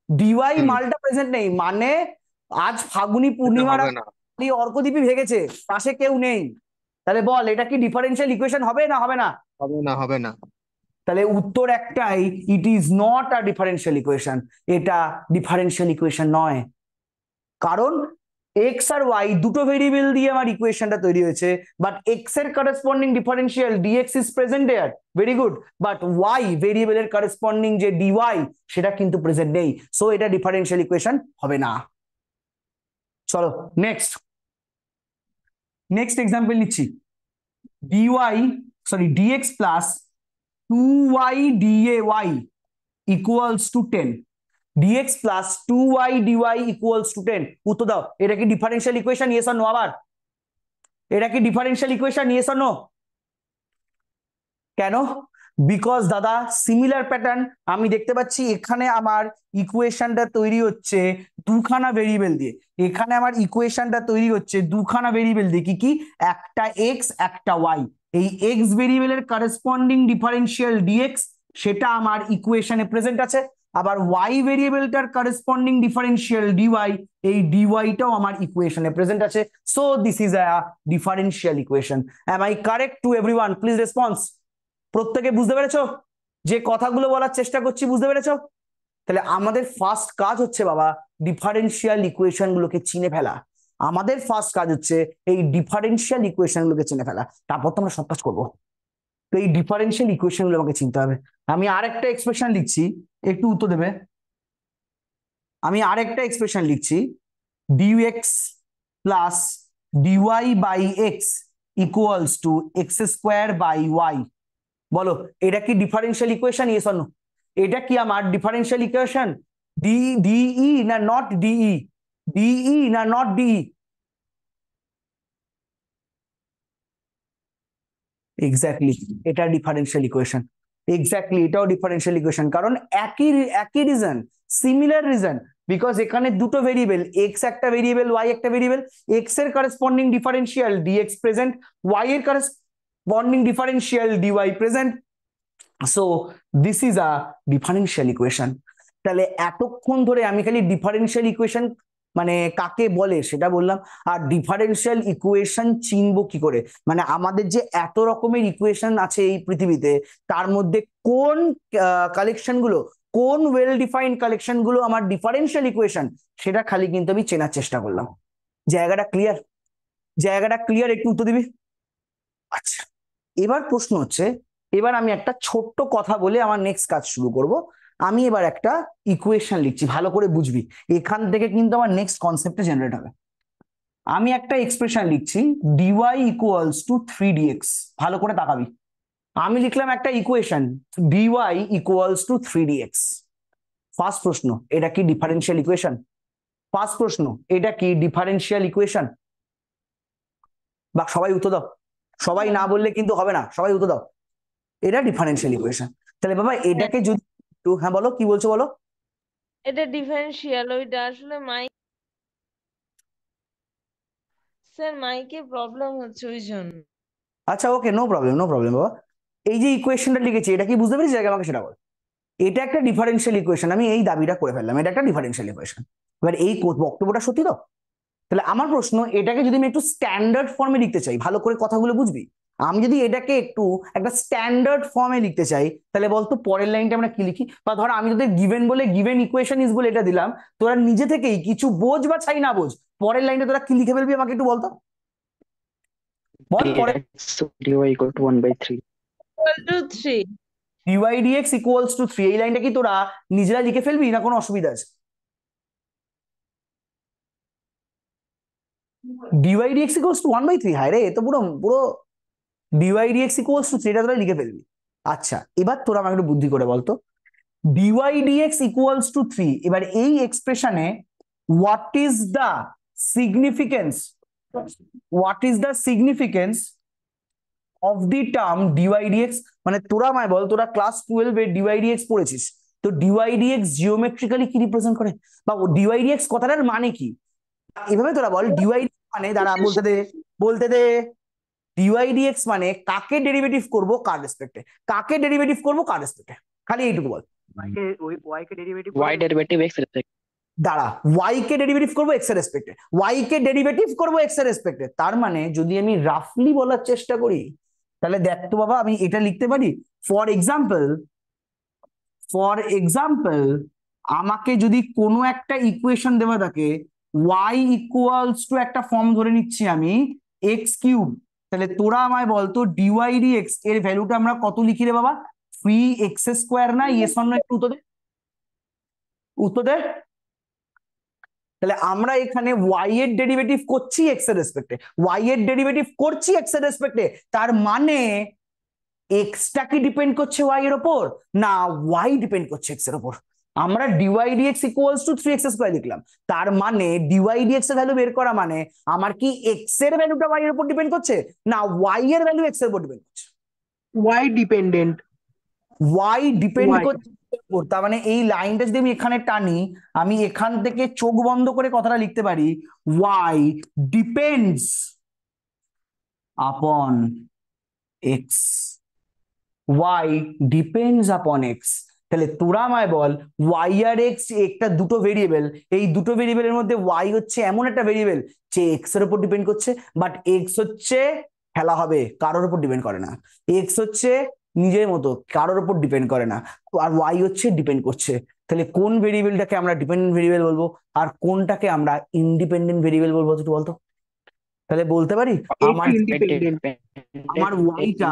ডিওয়াই মালটা প্রেজেন্ট নেই। মানে আজ ফাগুনি পূর্ণিমার অর্কদ্বীপই ভেগেছে, পাশে কেউ নেই। তাহলে বল এটা কি ডিফারেন্সিয়াল ইকুয়েশন হবে না হবে না? হবে না, হবে না। তাহলে উত্তর একটাই, it is not a differential equation, এটা ডিফারেন্সিয়াল ইকুয়েশন নয়। কারণ এক্স আর ওয়াই দুটো ভেরিয়েবল দিয়ে আমার ইকুয়েশনটা তৈরি হয়েছে, বাট এক্স এর corresponding differential d x is present there, very good, but y ভেরিয়েবলের করেসপন্ডিং যে ডিওয়াই সেটা কিন্তু প্রেজেন্ট নেই, সো এটা ডিফারেন্সিয়াল ইকুয়েশন হবে না। চলো নেক্সট, নেক্সট এক্সাম্পল নিচ্ছি, d y sorry d x plus 2y dAy equals to 10, dx plus 2y dy equals to 10। উত্তর দাও, এটা কি differential equation? Yes or no? আবার এটা কি differential equation? Yes or no? কেন? বিকজ দাদা সিমিলার প্যাটার্ন আমি দেখতে পাচ্ছি, এখানে আমার ইকুয়েশনটা তৈরি হচ্ছে দুখানা ভেরিয়েবল দিয়ে, এখানে আমার ইকুয়েশনটা তৈরি হচ্ছে দুখানা ভেরিয়েবল দিয়ে, কি কি? একটা এক্স একটা ওয়াই। এই এক্স ভেরিয়েবলের করেসপন্ডিং ডিফারেন্সিয়াল ডিএক্স সেটা আমার ইকুয়েশনে প্রেজেন্ট আছে, আবার ওয়াই ভেরিয়েবলটার করেসপন্ডিং ডিফারেন্সিয়াল ডিওয়াই, এই ডিওয়াইটাও আমার ইকুয়েশনে প্রেজেন্ট আছে। So this is a differential equation. Am I correct to everyone? Please response. প্রত্যেকে বুঝতে পেরেছো যে কথাগুলো বলার চেষ্টা করছি? বুঝতে পেরেছো? তাহলে আমাদের ফার্স্ট কাজ হচ্ছে বাবা ডিফারেন্সিয়াল ইকুয়েশন গুলোকে চিনে ফেলা। আমাদের ফার্স্ট কাজ হচ্ছে এই ডিফারেন্সিয়াল ইকুয়েশন গুলোকে চিনে ফেলা, তারপর তো আমরা সব কাজ করবো। তো এই ডিফারেন্সিয়াল ইকুয়েশন গুলো আমাকে চিনতে হবে। আমি আরেকটা এক্সপ্রেশন লিখছি, একটু উত্তর দেবে। আমি আরেকটা এক্সপ্রেশন লিখছি, d x plus d y by x equals to x square by y. বলো এটা কি differential equation? Yes or no? এটা কি আমার ডিফারেন্সিয়াল ইকুয়েশন? ডিই না নট ডিই? ডিই না নট ডিই? এক্স্যাক্টলি, এটা ডিফারেন্সিয়াল ইকুয়েশন। এক্স্যাক্টলি, এটাও ডিফারেন্সিয়াল ইকুয়েশন, কারণ একই একই রিজন, সিমিলার রিজন। বিকজ এখানে দুটো ভেরিয়েবল, এক্স একটা ভেরিয়েবল, ওয়াই একটা ভেরিয়েবল, এক্স এর corresponding differential d x present, y এর corresponding differential dy present. So this is a differential equation. তাহলে এতক্ষণ ধরে আমি খালি ডিফারেন্সিয়াল ইকুয়েশন মানে কাকে বলে সেটা বললাম। আর ডিফারেন্সিয়াল ইকুয়েশন চিনবো কি করে, মানে আমাদের যে এত রকমের ইকুয়েশন আছে এই পৃথিবীতে, তার মধ্যে কোন কালেকশন গুলো, কোন ওয়েল ডিফাইন্ড কালেকশন গুলো আমার ডিফারেন্সিয়াল ইকুয়েশন, সেটা খালি কিন্তু আমি চেনার চেষ্টা করলাম। জায়গাটা ক্লিয়ার? জায়গাটা ক্লিয়ার? একটু উত্তর দিবি। আচ্ছা, এবার প্রশ্ন হচ্ছে, এবার আমি একটা ছোট্ট কথা বলে আমার নেক্সট কাজ শুরু করব। আমি এবার একটা ইকুয়েশন লিখছি, ভালো করে বুঝবি, এখান থেকে কিন্তু আমার নেক্সট কনসেপ্টে জেনারেট হবে। আমি একটা এক্সপ্রেশন লিখছি ডিওয়াই ইকুয়ালস টু 3dx। ভালো করে তাকাবি, আমি লিখলাম একটা equation d y equals to 3dx। First প্রশ্ন, এটা কি ডিফারেন্সিয়াল ইকুয়েশন? ফার্স্ট প্রশ্ন, এটা কি ডিফারেন্সিয়াল ইকুয়েশন? বা সবাই উত্তর দাও, সবাই না বললে কিন্তু হবে না, সবাই উত্তর দাও। এটা ডিফারেন্সিয়াল ইকুয়েশন। তাহলে বাবা এটাকে যদি একটু, হ্যাঁ বলো কি বলছো বলো। এটা ডিফারেন্সিয়াল, ওইটা আসলে স্যার মাইকে প্রবলেম হচ্ছে ওই জন্য। আচ্ছা ওকে, নো প্রবলেম, নো প্রবলেম বাবা। এই যে ইকুয়েশনটা লিখেছি, এটা কি বুঝতে পেরেছি আগে আমাকে সেটা বল। এটা একটা ডিফারেন্সিয়াল ইকুয়েশন, আমি এই দাবিটা করে ফেললাম, এটা একটা ডিফারেন্সিয়াল ইকুয়েশন। এবার এই বক্তব্যটা সত্যি তো? তাহলে আমার প্রশ্ন, এটাকে যদি আমি একটু স্ট্যান্ডার্ড ফর্মে লিখতে চাই, ভালো করে কথাগুলো বুঝবি, আমি যদি এটাকে একটু একটা স্ট্যান্ডার্ড ফর্মে লিখতে চাই, তাহলে বলতো পরের লাইনটা আমরা কি লিখি? বা ধর আমি তোদের গিভেন বলে, গিভেন ইকুয়েশন ইজ বলে এটা দিলাম, তোরা নিজে থেকেই কিছু বোঝ বা চাই না বোঝ, পরের লাইনটা তোরা কি লিখে ফেলবি আমাকে একটু বলতো, বল। পরে dy equal to 1/3। Equal to 3। dy dx equals to 3, এই লাইনটা কি তোরা নিজেরা লিখে ফেলবি না কোনো অসুবিধা আছে? dy dx equals to 1/3, হায় রে, এ তো পুরো পুরো dy dx equals to 3 এটা তোরা লিখে ফেলবি। আচ্ছা এবার তোরা আমাকে একটু বুদ্ধি করে বলতো, dy dx equals to 3, এবার এই এক্সপ্রেশনে what is the significance, what is the significance of the term dy dx? মানে তোরা আমায় বল, তোরা ক্লাস 12 এ dy dx পড়েছিস, তো dy dx জিওমেট্রিক্যালি কি রিপ্রেজেন্ট করে, বা dy dx কথাটার মানে কি? এভাবে তোরা বল, dy মানে, দাঁড়া বলতে দে dy dx মানে কাকে ডেরিভেটিভ করব কার রেসপেক্টে, কাকে ডেরিভেটিভ করব কার রেসপেক্টে, খালি এইটুকু বল। y কে derivative y derivative x respect. দাঁড়া, y কে ডেরিভেটিভ করব x এর রেসপেক্টে, y কে ডেরিভেটিভ করব x এর রেসপেক্টে, তার মানে যদি আমি রাফলি বলার চেষ্টা করি, তাহলে দেখ তো বাবা, আমি এটা লিখতে পারি, ফর এক্সাম্পল আমাকে যদি কোনো একটা ইকুয়েশন দেওয়া থাকে, y ইকুয়ালস টু একটা ফর্ম ধরে নিচ্ছি আমি x কিউব, তাহলে তোরা আমায় বলতো dy dx এর ভ্যালুটা আমরা কত লিখি রে বাবা? 3x স্কোয়ার না? ইয়েস অর নো, একটু উত্তর দে, উত্তর দে। তাহলে আমরা এখানে y এর ডেরিভেটিভ করছি x এর রেসপেক্টে, y এর ডেরিভেটিভ করছি x এর রেসপেক্টে, তার মানে x টা কি ডিপেন্ড করছে y এর উপর না y ডিপেন্ড করছে x এর উপর? আমরা dy dx equals two 3x square লিখলাম, তার মানে dy dx এর ভ্যালু বের করা মানে আমার কি x এর ভ্যালুটা y এর উপর ডিপেন্ড করছে না y এর ভ্যালু x এর উপর ডিপেন্ড করছে? y dependent. y depend Y। করছে x এর উপর। তার মানে এই লাইনটা যদি আমি এখানে টানি, আমি এখান থেকে চোখ বন্ধ করে কথাটা লিখতে পারি, y depends upon x, y depends upon x। তাহলে তোরা আমায় বল, y আর x একটা দুটো ভেরিয়েবল, এই দুটো ভেরিয়েবলের মধ্যে y হচ্ছে এমন একটা ভেরিয়েবল যে x এর উপর ডিপেন্ড করছে, বাট x হচ্ছে খেলা হবে, কারোর উপর ডিপেন্ড করে না, x হচ্ছে নিজের মতো, কারোর উপর ডিপেন্ড করে না, আর y হচ্ছে ডিপেন্ড করছে। তাহলে কোন ভেরিয়েবলটাকে আমরা ডিপেন্ডেন্ট ভেরিয়েবল বলবো আর কোনটাকে আমরা ইন্ডিপেন্ডেন্ট ভেরিয়েবল বলবো, একটু বলতো। তাহলে বলতে পারি আমার আমার ওয়াইটা,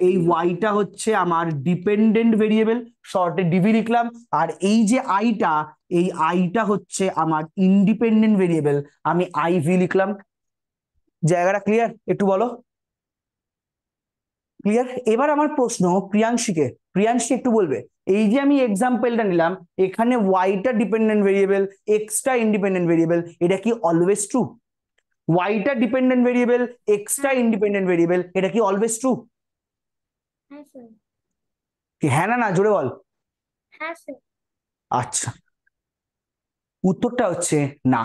এই ওয়াইটা হচ্ছে আমার ডিপেন্ডেন্ট ভেরিয়েবল, শর্টে ডিভি লিখলাম, আর এই যে আইটা, এই আইটা হচ্ছে আমার ইন্ডিপেন্ডেন্ট ভেরিয়েবল, আমি আইভি লিখলাম। জায়গাটা ক্লিয়ার? একটু বলো। ক্লিয়ার? এবার আমার প্রশ্ন প্রিয়াংশীকে, প্রিয়াংশী একটু বলবে, এই যে আমি এক্সাম্পলটা নিলাম, এখানে ওয়াইটা ডিপেন্ডেন্ট ভেরিয়েবল, এক্সটা ইন্ডিপেন্ডেন্ট ভেরিয়েবল, এটা কি অলওয়েজ ট্রু? ওয়াইটা ডিপেন্ডেন্ট ভেরিয়েবল, এক্সটা ইন্ডিপেন্ডেন্ট ভেরিয়েবল, এটা কি অলওয়েজ ট্রু? হ্যাঁ স্যার। কি হ্যাঁ না না, জোরে বল। হ্যাঁ স্যার। আচ্ছা, উত্তরটা হচ্ছে না।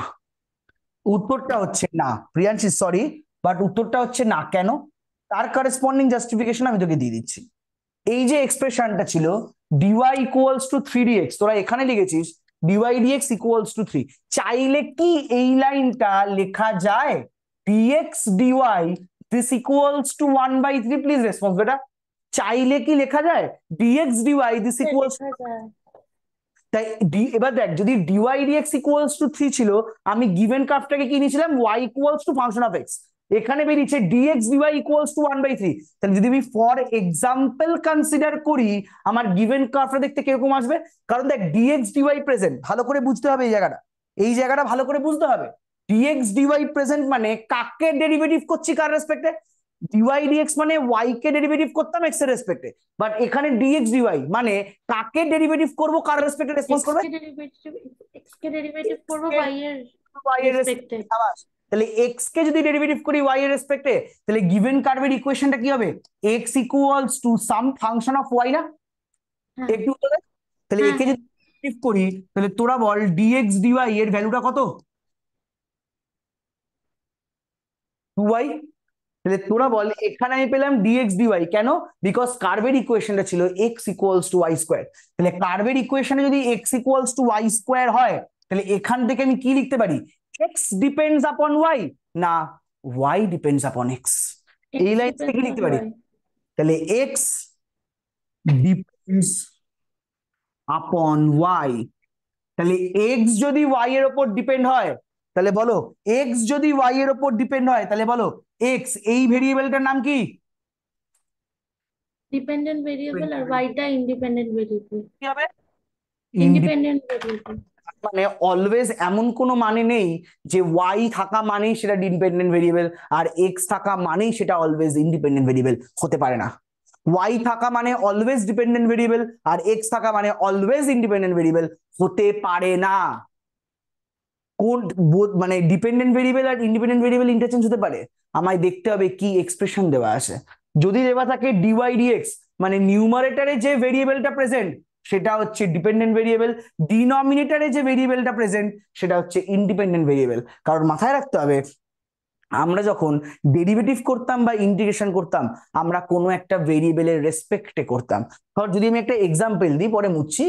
উত্তরটা হচ্ছে না প্রিয়াংশী, সরি, বাট উত্তরটা হচ্ছে না। কেন? তার করেসপন্ডিং জাস্টিফিকেশন আমি তোকে দিয়ে দিচ্ছি। এই যে এক্সপ্রেশনটা ছিল dy ইকুয়ালস টু 3dx, তোরা এখানে লিখেছিস dy dx ইকুয়ালস টু 3, চাইলে কি এই লাইনটা লেখা যায় dx dy this equals two 1/3? Please response বেটা, চাইলে কি লেখা যায় dx dy this sir equals? লেখা যায়। তাই এবার দেখ, যদি dy dx ইকুয়ালস টু 3 ছিল, আমি গিভেন কার্ভটাকে কি নিয়েছিলাম y equals two function of x, এখানে বেরিয়েছে dx dy ইকুয়ালস টু 1/3। তাহলে যদি আমি ফর এক্সাম্পল কনসিডার করি, আমার গিভেন কার্ভটা দেখতে কিরকম আসবে? কারণ দেখ dx dy প্রেজেন্ট, ভালো করে বুঝতে হবে এই জায়গাটা, এই জায়গাটা ভালো করে বুঝতে হবে। dx dy প্রেজেন্ট মানে কাকে ডেরিভেটিভ করছি, কার রেসপেক্টে? dy dx মানে y কে ডেরিভেটিভ করতাম x এর রেসপেক্টে, বাট এখানে dx dy মানে কাকে ডেরিভেটিভ করব, কার রেসপেক্টে রেসপন্স করবে? x কে ডেরিভেটিভ করব y এর y এর রেসপেক্টে। তাহলে x কে যদি ডেরিভেটিভ করি y এর রেসপেক্টে, তাহলে গিভেন কার্ভের ইকুয়েশনটা কি হবে? x equals to some function of y না? হ্যাঁ একটু উত্তর দে। তাহলে হ্যাঁ একে যদি ডেরিভেটিভ করি, তাহলে তোরা বল dx dy এর ভ্যালুটা কত? 2y। তাহলে তোরা বল এখানে আমি পেলাম dx dy, কেন? বিকজ কার্ভের ইকুয়েশনটা ছিল x equals to y square. তাহলে কার্ভের ইকুয়েশনে যদি x equals to y square হয়, তাহলে এখান থেকে আমি কি লিখতে পারি? x ডিপেন্ডস আপন y, না y ডিপেন্ডস আপন x। এই লাইন থেকে কি লিখতে পারি? তাহলে x ডিপেন্ডস আপন y। তাহলে x যদি y এর উপর ডিপেন্ড হয়, তাহলে বলো x যদি y এর উপর ডিপেন্ড হয়, তাহলে বলো x এই ভেরিয়েবলটার নাম কি? ডিপেন্ডেন্ট ভেরিয়েবল আর y টা ইন্ডিপেন্ডেন্ট ভেরিয়েবল। কি হবে? ইন্ডিপেন্ডেন্ট ভেরিয়েবল মানে অলওয়েজ এমন কোনো মানে নেই যে y থাকা মানেই সেটা ডিপেন্ডেন্ট ভেরিয়েবল আর x থাকা মানেই সেটা অলওয়েজ ইন্ডিপেন্ডেন্ট ভেরিয়েবল, হতে পারে না। y থাকা মানে অলওয়েজ ডিপেন্ডেন্ট ভেরিয়েবল আর x থাকা মানে অলওয়েজ ইন্ডিপেন্ডেন্ট ভেরিয়েবল, হতে পারে না। কোন মানে ডিপেন্ডেন্ট ভেরিয়েবল আর ইন্ডিপেন্ডেন্ট ভেরিয়েবল ইন্টারচেঞ্জ হতে পারে? আমায় দেখতে হবে কি এক্সপ্রেশন দেওয়া আছে। যদি দেওয়া থাকে dy dx মানে নিউমারেটরে যে ভেরিয়েবলটা প্রেজেন্ট সেটা হচ্ছে ডিপেন্ডেন্ট ভেরিয়েবল, ডিনোমিনেটরে যে ভেরিয়েবলটা প্রেজেন্ট সেটা হচ্ছে ইন্ডিপেন্ডেন্ট ভেরিয়েবল। কারণ মাথায় রাখতে হবে, আমরা যখন ডেরিভেটিভ করতাম বা ইন্টিগ্রেশন করতাম, আমরা কোনো একটা ভেরিয়েবলের রেসপেক্টে করতাম। ধর যদি আমি একটা এক্সাম্পল দিই, পরে মুছছি,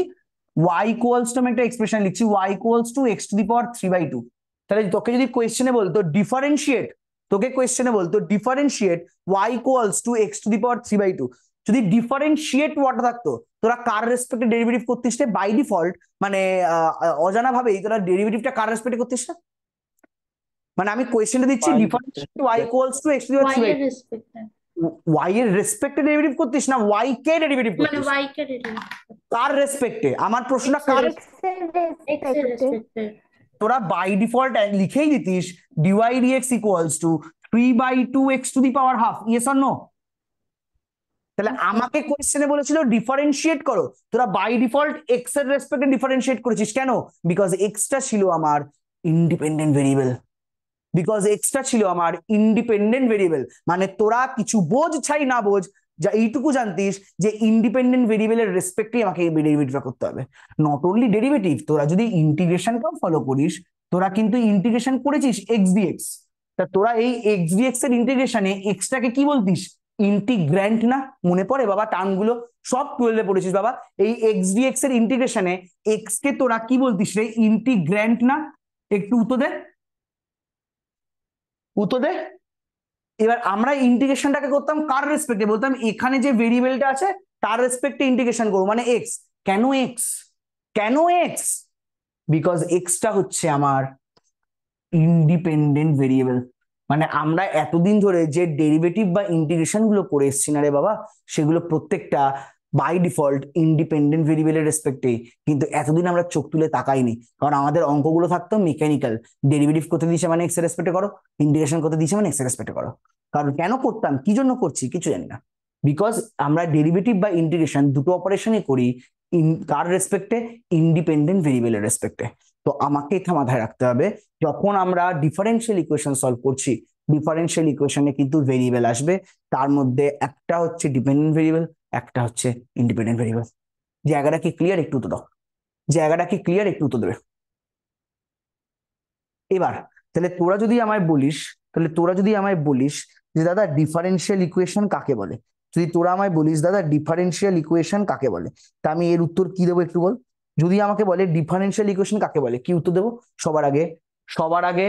y ইকুয়ালস টু, আমি একটা এক্সপ্রেশন লিখছি y equals to x to the power 3/2। তাহলে তোকে যদি কোয়েশ্চেনে বলতো ডিফারেন্সিয়েট, তোকে কোয়েশ্চেনে বলতো differentiate y equals to x to the power 3/2, যদি ডিফারেন্সিয়েট ওয়ার্ড থাকতো, তোরা কার রেসপেক্টে ডেরিভেটিভ করতিস? বাই ডিফল্ট মানে অজানা ভাবেই তোরা ডেরিভেটিভটা কার রেসপেক্টে করতিস না? মানে আমি কোয়েশ্চেনটা দিচ্ছি differentiate y equals to x to the power y 3/2, এর রেসপেক্টে, y এর রেসপেক্টে ডেরিভেটিভ করতিস না y কে ডেরিভেটিভ মানে করতিস? y কে ডেরিভেটিভ কার রেসপেক্টে? আমার প্রশ্নটা x কার? এর রেসপেক্টে। তোরা বাই ডিফল্ট লিখেই দিতিস dy dx equals to 3/2 x to the power half, yes or no? তাহলে আমাকে কোয়েশ্চেনে বলেছিল ডিফারেন্সিয়েট করো, তোরা বাই ডিফল্ট x এর রেসপেক্টে ডিফারেন্সিয়েট করেছিস। কেন? বিকজ এক্সটা ছিল আমার ইন্ডিপেন্ডেন্ট ভেরিয়েবল, বিকজ এক্সটা ছিল আমার ইন্ডিপেন্ডেন্ট ভেরিয়েবল। মানে তোরা কিছু বোঝ ছাই না বোঝ, যা এইটুকু জানতিস যে ইন্ডিপেন্ডেন্ট ভেরিয়েবলের রেসপেক্টে আমাকে ডেরিভেটিভটা করতে হবে। নট অনলি ডেরিভেটিভ, তোরা যদি ইন্টিগ্রেশনটাও ফলো করিস, তোরা কিন্তু ইন্টিগ্রেশন করেছিস x dx, তা তোরা এই x dx এর ইন্টিগ্রেশনে এক্সটাকে কি বলতিস? ইন্টিগ্র্যান্ট না? মনে পড়ে বাবা টার্মগুলো? সব 12 এ পড়েছিস বাবা। এই x dx এর ইন্টিগ্রেশনে x কে তোরা কি বলতিস রে? ইন্টিগ্র্যান্ট না? একটু উত্তর দে, উত্তর দে। এবার আমরা ইন্টিগ্রেশনটাকে করতাম কার রেসপেক্টে? বলতাম এখানে যে ভেরিয়েবলটা আছে তার রেসপেক্টে ইন্টিগ্রেশন করবো, মানে এক্স। কেন এক্স? কেন এক্স? বিকজ এক্সটা হচ্ছে আমার ইন্ডিপেন্ডেন্ট ভেরিয়েবল। মানে আমরা এতদিন ধরে যে ডেরিভেটিভ বা ইন্টিগ্রেশন গুলো করে এসছি না রে বাবা, সেগুলো প্রত্যেকটা বাই ডিফল্ট ইন্ডিপেন্ডেন্ট ভেরিয়েবলের রেসপেক্টে, কিন্তু এতদিন আমরা চোখ তুলে তাকাইনি, কারণ আমাদের অঙ্কগুলো থাকতো মেকানিক্যাল, ডেরিভেটিভ করতে দিয়েছে মানে এক্স এর রেসপেক্টে করো, ইন্টিগ্রেশন করতে দিয়েছে মানে এক্স এর রেসপেক্টে করো। কারণ কেন করতাম, কি জন্য করছি কিছু জানি না, বিকজ আমরা ডেরিভেটিভ বা ইন্টিগ্রেশন দুটো অপারেশনই করি কার রেসপেক্টে, ইন্ডিপেন্ডেন্ট ভেরিয়েবলের রেসপেক্টে। তো আমাকে এটা মাথায় রাখতে হবে, যখন আমরা ডিফারেন্সিয়াল ইকুয়েশন সলভ করছি, ডিফারেন্সিয়াল ইকুয়েশনে কিন্তু ভেরিয়েবল আসবে, তার মধ্যে একটা হচ্ছে ডিপেন্ডেন্ট ভেরিয়েবল, একটা হচ্ছে ইন্ডিপেন্ডেন্ট ভেরিয়েবল। জায়গাটা কি ক্লিয়ার, একটু উত্তর দাও, জায়গাটা কি ক্লিয়ার, একটু উত্তর দেবে। এবার তাহলে তোরা যদি আমায় বলিস যে দাদা ডিফারেন্সিয়াল ইকুয়েশন কাকে বলে, যদি তোরা আমায় বলিস দাদা ডিফারেন্সিয়াল ইকুয়েশন কাকে বলে, তা আমি এর উত্তর কি দেবো একটু বল। যদি আমাকে বলে ডিফারেন্সিয়াল ইকুয়েশন কাকে বলে, কি উত্তর দেবো? সবার আগে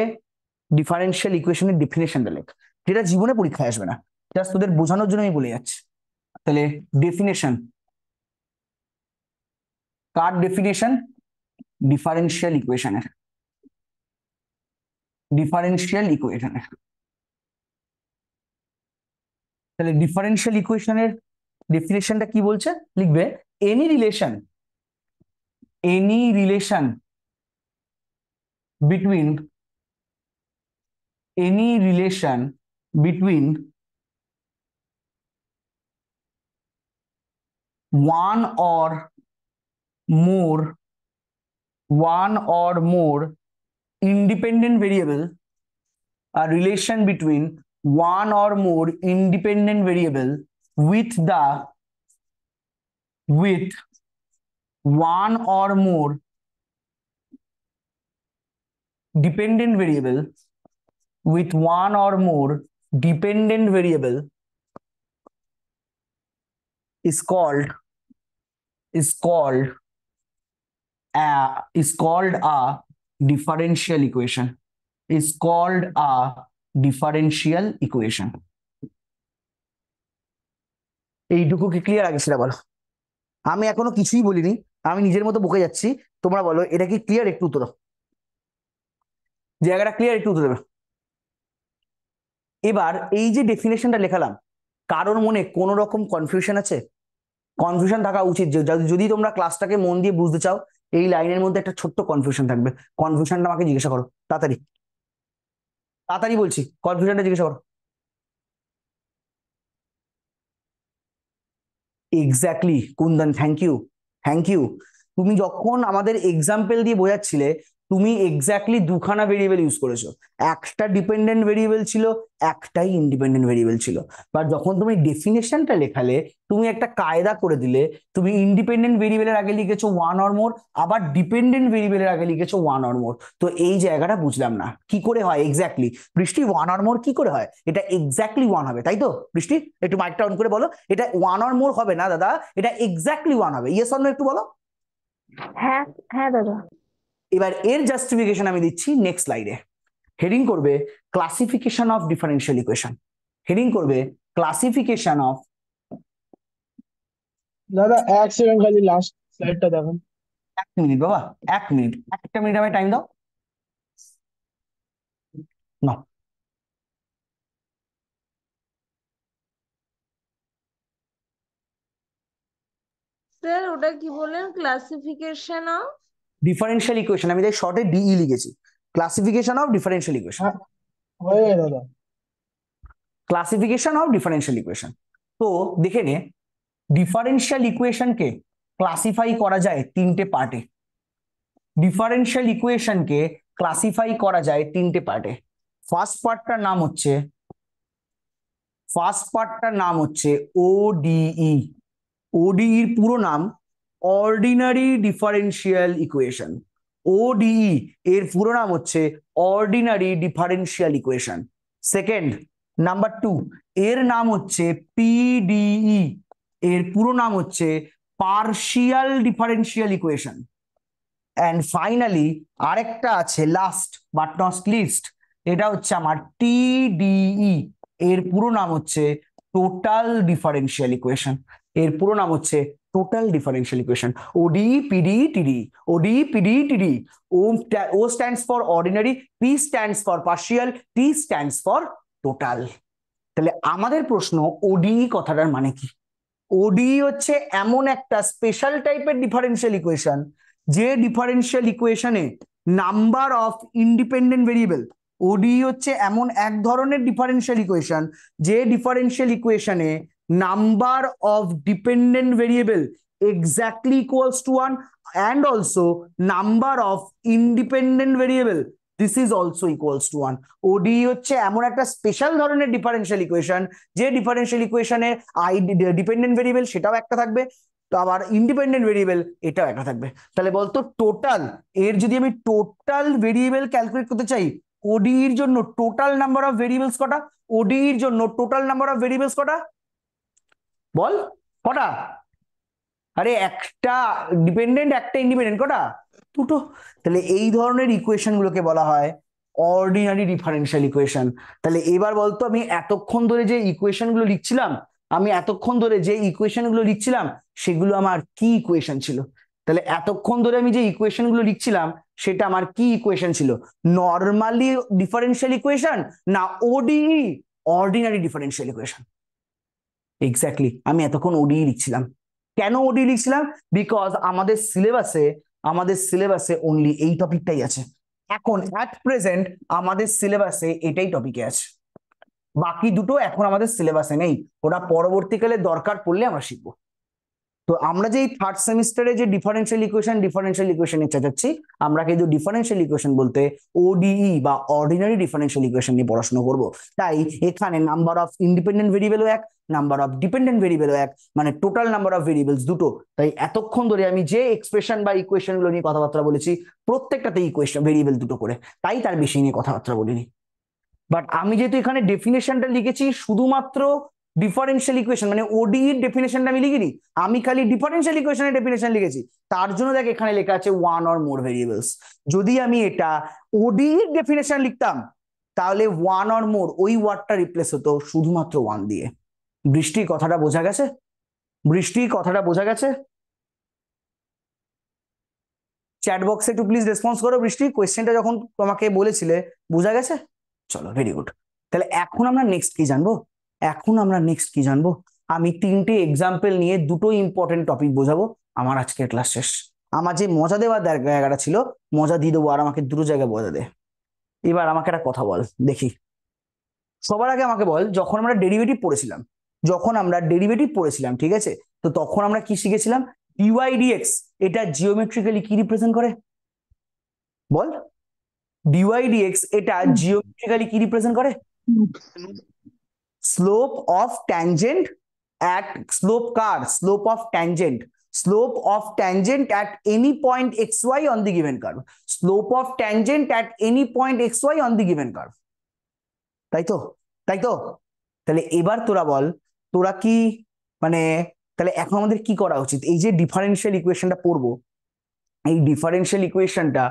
ডিফারেন্সিয়াল ইকুয়েশনের ডেফিনেশনটা লেখ, যেটা জীবনে পরীক্ষায় আসবে না, জাস্ট তোদের বোঝানোর জন্য আমি বলে যাচ্ছি। তাহলে ডেফিনেশন, কার ডেফিনেশন? ডিফারেন্সিয়াল ইকুয়েশনের, তাহলে ডিফারেন্সিয়াল ইকুয়েশনের ডেফিনেশনটা কি বলছে, লিখবে any relation between one or more independent variable, a relation between one or more independent variable with one or more dependent variable is called a differential equation, এইটুকু কি ক্লিয়ার আগে সেটা বলো। আমি এখনো কিছুই বলিনি, আমি নিজের মতো বকে যাচ্ছি, তোমরা বলো এটা কি ক্লিয়ার, একটু উত্তর দাও, জায়গাটা ক্লিয়ার, একটু উত্তর দেবে। এবার এই যে ডেফিনেশনটা লেখালাম, কারোর মনে কোনো রকম কনফিউশন আছে? কনফিউশন থাকা উচিত, যদি তোমরা ক্লাসটাকে মন দিয়ে বুঝতে চাও, এই লাইনের মধ্যে একটা ছোট্ট কনফিউশন থাকবে, কনফিউশনটা আমাকে জিজ্ঞাসা করো তাড়াতাড়ি বলছি, কনফিউশনটা জিজ্ঞাসা করো। Exactly Kundan, thank you. তুমি যখন আমাদের এক্সাম্পল দিয়ে বোঝাচ্ছিলে, তুমি এক্স্যাক্টলি দুখানা ভেরিয়েবল ইউজ করেছো, একটা ডিপেন্ডেন্ট ভেরিয়েবল ছিল, একটাই ইন্ডিপেন্ডেন্ট ভেরিয়েবল ছিল। বাট যখন তুমি ডেফিনেশনটা লেখালে, তুমি একটা কায়দা করে দিলে, তুমি ইন্ডিপেন্ডেন্ট ভেরিয়েবলের আগে লিখেছো ওয়ান অর মোর, আবার ডিপেন্ডেন্ট ভেরিয়েবলের আগে লিখেছো ওয়ান অর মোর। তো এই জায়গাটা বুঝলাম না কি করে হয় এক্স্যাক্টলি, বৃষ্টি ওয়ান অর মোর কি করে হয়? এটা এক্স্যাক্টলি ওয়ান হবে, তাই তো বৃষ্টি? একটু মাইকটা অন করে বলো, এটা ওয়ান অর মোর হবে না দাদা, এটা এক্স্যাক্টলি ওয়ান হবে, ইয়েস অর নো একটু বলো। হ্যাঁ হ্যাঁ দাদা। এবার এর জাস্টিফিকেশন আমি দিচ্ছি নেক্সট স্লাইডে। হেডিং করবে classification of differential equation, heading করবে ক্লাসিফিকেশন অফ। দাদা এক সেকেন্ড খালি লাস্ট স্লাইডটা দেখুন। 1 মিনিট বাবা, 1 মিনিট, একটা মিনিট আমায় টাইম দাও না। স্যার ওটা কি বললেন, ক্লাসিফিকেশন অফ ডিফারেন্সিয়াল ইকুয়েশন, আমি তাই শর্টে ডিই লিখেছি, ক্লাসিফিকেশন অফ ডিফারেন্সিয়াল ইকুয়েশন, হ্যাঁ হয়ে গেছে দাদা। Classification of differential equation. তো দেখে নে, ডিফারেন্সিয়াল ইকুয়েশনকে ক্লাসিফাই করা যায় তিনটে পার্টে, ডিফারেন্সিয়াল ইকুয়েশনকে ক্লাসিফাই করা যায় তিনটে পার্টে। ফার্স্ট পার্টটার নাম হচ্ছে ওডিই। ওডিইর পুরো নাম অর্ডিনারি ডিফারেন্সিয়াল ইকুয়েশন। ওডিই এর পুরো নাম হচ্ছে ordinary differential equation. Second, number 2, এর নাম হচ্ছে পিডিই, এর পুরো নাম হচ্ছে partial differential equation. And finally আরেকটা আছে লাস্ট বাট নট লিস্ট, এটা হচ্ছে আমার টিডিই, এর পুরো নাম হচ্ছে টোটাল ডিফারেন্সিয়াল ইকুয়েশন। এর পুরো নাম হচ্ছে total differential equation. OD PD TD, OD PD TD. O stands for ordinary, P stands for partial, T stands for total. তাহলে আমাদের প্রশ্ন ওডি কথাটার মানে কি? ওডিই হচ্ছে এমন একটা স্পেশাল টাইপের ডিফারেন্সিয়াল ইকুয়েশন, যে ডিফারেন্সিয়াল ইকুয়েশনে নাম্বার অফ ইন্ডিপেন্ডেন্ট ভেরিয়েবল, ওডিই হচ্ছে এমন এক ধরনের ডিফারেন্সিয়াল ইকুয়েশন যে ডিফারেন্সিয়াল ইকুয়েশনে number of dependent variable exactly equals to 1 and also number of independent variable this is also equals to 1. ODE হচ্ছে এমন একটা স্পেশাল ধরনের ডিফারেন্সিয়াল ইকুয়েশন যে ডিফারেন্সিয়াল ইকুয়েশনে ডিপেন্ডেন্ট ভেরিয়েবল সেটাও একটা থাকবে, তো আবার ইন্ডিপেন্ডেন্ট ভেরিয়েবল এটাও একটা থাকবে। তাহলে বলতো টোটাল, এর যদি আমি টোটাল ভেরিয়েবল ক্যালকুলেট করতে চাই, ওডিইর জন্য টোটাল নাম্বার অফ ভেরিয়েবলস কটা, ওডিইর জন্য টোটাল নাম্বার অফ ভেরিয়েবলস কটা বল, কটা? আরে একটা ডিপেন্ডেন্ট একটা ইন্ডিপেন্ডেন্ট, কটা? দুটো। তাহলে এই ধরনের ইকুয়েশন গুলোকে বলা হয় অর্ডিনারি ডিফারেন্সিয়াল ইকুয়েশন। তাহলে এবার বলতো আমি এতক্ষণ ধরে যে ইকুয়েশন গুলো লিখছিলাম, সেগুলো আমার কি ইকুয়েশন ছিল? তাহলে এতক্ষণ ধরে আমি যে ইকুয়েশন গুলো লিখছিলাম সেটা আমার কি ইকুয়েশন ছিল? নর্মালি ডিফারেন্সিয়াল ইকুয়েশন না ওডিই অর্ডিনারি ডিফারেন্সিয়াল ইকুয়েশন? এক্স্যাক্টলি, আমি এতক্ষণ ওডিই লিখছিলাম। কেন ওডি লিখছিলাম? বিকজ আমাদের সিলেবাসে অনলি এই টপিকটাই আছে এখন, অ্যাট প্রেজেন্ট আমাদের সিলেবাসে এটাই টপিকে আছে, বাকি দুটো এখন আমাদের সিলেবাসে নেই, ওটা পরবর্তীকালে দরকার পড়লে আমরা শিখবো। তো আমরা যে থার্ড সেমিস্টারে যে ডিফারেন্সিয়াল ইকুয়েশন নিয়ে যাচ্ছি, আমরা কিন্তু ডিফারেন্সিয়াল ইকুয়েশন বলতে ওডিই বা অর্ডিনারি ডিফারেন্সিয়াল ইকুয়েশন নিয়ে পড়াশোনা করব। তাই এখানে নাম্বার অফ ইন্ডিপেন্ডেন্ট ভেরিয়েবল এক, নাম্বার অফ ডিপেন্ডেন্ট ভেরিয়েবল এক, মানে টোটাল নাম্বার অফ ভেরিয়েবলস দুটো। তাই এতক্ষণ ধরে আমি যে এক্সপ্রেশন বা ইকুয়েশন গুলো নিয়ে কথাবার্তা বলেছি প্রত্যেকটাতে ইকুয়েশন ভেরিয়েবল দুটো করে, তাই তার বেশি নিয়ে কথাবার্তা বলিনি। বাট আমি যেহেতু এখানে ডেফিনেশনটা লিখেছি শুধুমাত্র ডিফারেন্সিয়াল ইকুয়েশন, মানে ওডি এর ডেফিনেশনটা আমি লিখিনি, আমি খালি ডিফারেন্সিয়াল ইকুয়েশনের ডেফিনেশন লিখেছি, তার জন্য দেখ এখানে লেখা আছে ওয়ান অর মোর ভেরিয়েবলস। যদি আমি এটা ওডি এর ডেফিনেশন লিখতাম তাহলে ওয়ান অর মোর ওই ওয়ার্ডটা রিপ্লেস হতো শুধুমাত্র ওয়ান দিয়ে। বৃষ্টির কথাটা বোঝা গেছে? চ্যাট বক্সে একটু প্লিজ রেসপন্স করো। বৃষ্টি, কোয়েশ্চেনটা যখন তোমাকে বলেছিলে বোঝা গেছে? চলো, ভেরি গুড। তাহলে এখন আমরা নেক্সট কি জানবো? আমি তিনটে এক্সাম্পল নিয়ে দুটো ইম্পর্টেন্ট টপিক বোঝাবো, আমার আজকের ক্লাস শেষ। আমার যে মজা দেওয়ার জায়গাটা ছিল মজা দিয়ে দেবো, আর আমাকে দুটো জায়গায় বোঝা দে। এবার আমাকে একটা কথা বল দেখি, সবার আগে আমাকে বল, যখন আমরা ডেরিভেটিভ পড়েছিলাম, ঠিক আছে, তো তখন আমরা কি শিখেছিলাম? ডিওয়াই ডিএক্স এটা জিওমেট্রিক্যালি কি রিপ্রেজেন্ট করে? বল, ডিওয়াই ডিএক্স এটা জিওমেট্রিক্যালি কি রিপ্রেজেন্ট করে? Slope of tangent at slope of tangent at any point xy on the given curve. Slope of tangent at any point xy on the given curve. তাই তো? তাহলে এবার তোরা বল, তোরা কি মানে, তাহলে এখন আমাদের কি করা উচিত? এই যে ডিফারেন্সিয়াল ইকুয়েশনটা পড়বো, এই ডিফারেন্সিয়াল ইকুয়েশনটা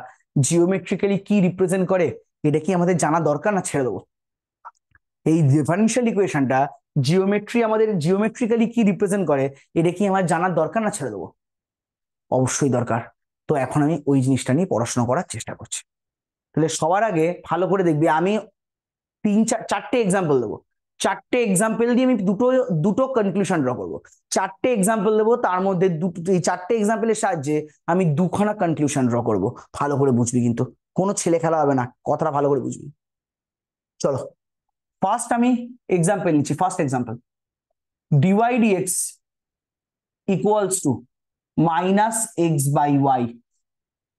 জিওমেট্রিক্যালি কি রিপ্রেজেন্ট করে এটা কি আমাদের জানা দরকার, না ছেড়ে দেবো? এই ডিফারেন্সিয়াল ইকুয়েশনটা জিওমেট্রিক্যালি কি রিপ্রেজেন্ট করে এটা কি আমার জানার দরকার, না ছেড়ে দেবো? অবশ্যই দরকার। তো এখন আমি ওই জিনিসটা নিয়ে পড়াশোনা করার চেষ্টা করছি। তাহলে সবার আগে ভালো করে দেখবি, আমি চারটে এক্সাম্পল দেবো, চারটে এক্সাম্পল দিয়ে আমি দুটো কনক্লুশন ড্র করবো। চারটে এক্সাম্পল দেবো, তার মধ্যে এই চারটে এক্সাম্পলের সাহায্যে আমি দুখানা কনক্লুশন ড্র করবো। ভালো করে বুঝবি, কিন্তু কোনো ছেলে খেলা হবে না, কথাটা ভালো করে বুঝবি। চলো, ফার্স্ট আমি এক্সাম্পল নিচ্ছি। First example, dy dx equals to minus x by y.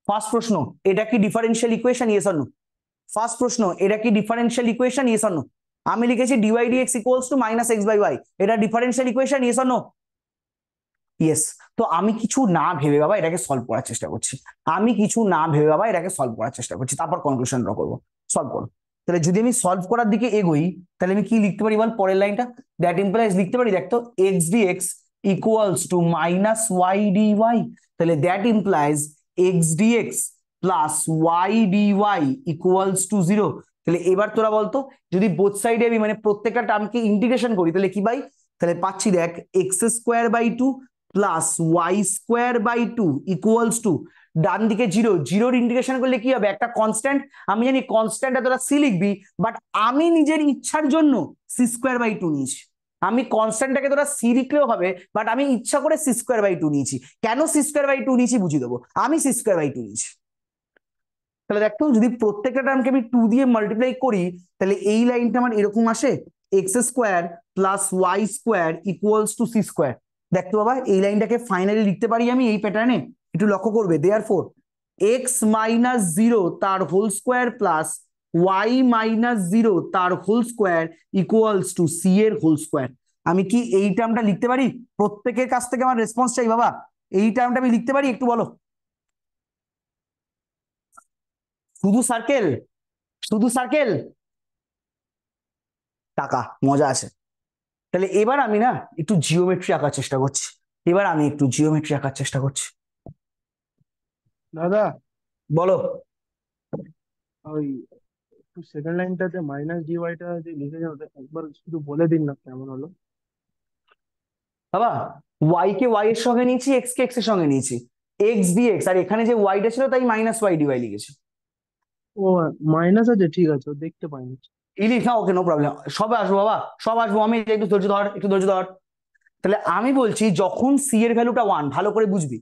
First প্রশ্ন, এটা কি differential equation? Yes or no? First প্রশ্ন, এটা কি differential equation? Yes or no? আমি লিখেছি dy dx equals to minus x by y, এটা differential equation? Yes or no? Yes. তো আমি কিছু না ভেবে বাবা এটাকে সলভ করার চেষ্টা করছি, তারপর কনক্লুশন ড্র করবো। সলভ করো। তাহলে যদি আমি সলভ করার দিকে এগোই তাহলে আমি কি লিখতে পারি বল? পরের লাইনটা দ্যাট ইমপ্লাইজ লিখতে পারি, দেখতো x dx equals to minus y dy. তাহলে that implies x dx plus y dy equals to 0। তাহলে এবার তোরা বলতো, যদি বোথ সাইডে আমি মানে প্রত্যেকটা টার্মকে ইন্টিগ্রেশন করি তাহলে কি পাই? তাহলে পাচ্ছি দেখ x square by 2 plus y square by 2 equals to, ডান দিকে 0, 0 ইন্টিগ্রেশন করলে কি হবে? একটা কনস্ট্যান্ট, আমি জানি কনস্ট্যান্টটা তোরা সি লিখবি, বাট আমি নিজের ইচ্ছার জন্য সি স্কোয়ার বাই 2 নিয়েছি। আমি কনস্ট্যান্টটাকে তোরা সি লিখলেও হবে, বাট আমি ইচ্ছা করে সি স্কোয়ার বাই টু নিয়েছি। কেন সি স্কোয়ার বাই টু নিয়েছি বুঝিয়ে দেবো। আমি সি স্কোয়ার বাই টু নিয়েছি। তাহলে দেখো যদি প্রত্যেকটা টার্মকে আমি 2 দিয়ে মাল্টিপ্লাই করি, তাহলে এই লাইনটা আমার এরকম আসে, x square plus y square equals to c square. দেখতো বাবা, এই লাইনটাকে ফাইনালি লিখতে পারি আমি এই প্যাটার্নে। একটু লক্ষ্য করবে, দেয়ারফোর এক্স মাইনাস জিরো তার whole square plus y minus zero তার whole square equals to c এর হোল স্কোয়ার। আমি কি এই টার্মটা লিখতে পারি? প্রত্যেকের কাছ থেকে আমার রেসপন্স চাই বাবা, এই টার্মটা আমি লিখতে পারি? একটু বলো। শুধু সার্কেল, শুধু সার্কেল, টাকা, মজা আছে। তাহলে এবার আমি না একটু জিওমেট্রি আঁকার চেষ্টা করছি। এবার আমি একটু জিওমেট্রি আঁকার চেষ্টা করছি। দাদা বলো। ওই একটু সেকেন্ড লাইনটাতে মাইনাস ডিওয়াইটা যে লিখেছেন ওটা একবার শুধু বলে দিন না কেমন হলো। বাবা, ওয়াই কে ওয়াই এর সঙ্গে নিয়েছি, এক্স কে এক্স এর সঙ্গে নিয়েছি, এক্স ডিএক্স, আর এখানে যে ওয়াইটা ছিল তাই মাইনাস ওয়াই ডিওয়াই লিখেছি। ও মাইনাস আছে, ঠিক আছে, ও দেখতে পাইনি। ইলিশ না, ওকে, নো প্রবলেম, সবে আসবো বাবা, সব আসবো আমি, একটু ধৈর্য ধর, একটু ধৈর্য ধর। তাহলে আমি বলছি যখন সি এর ভ্যালুটা 1, ভালো করে বুঝবি,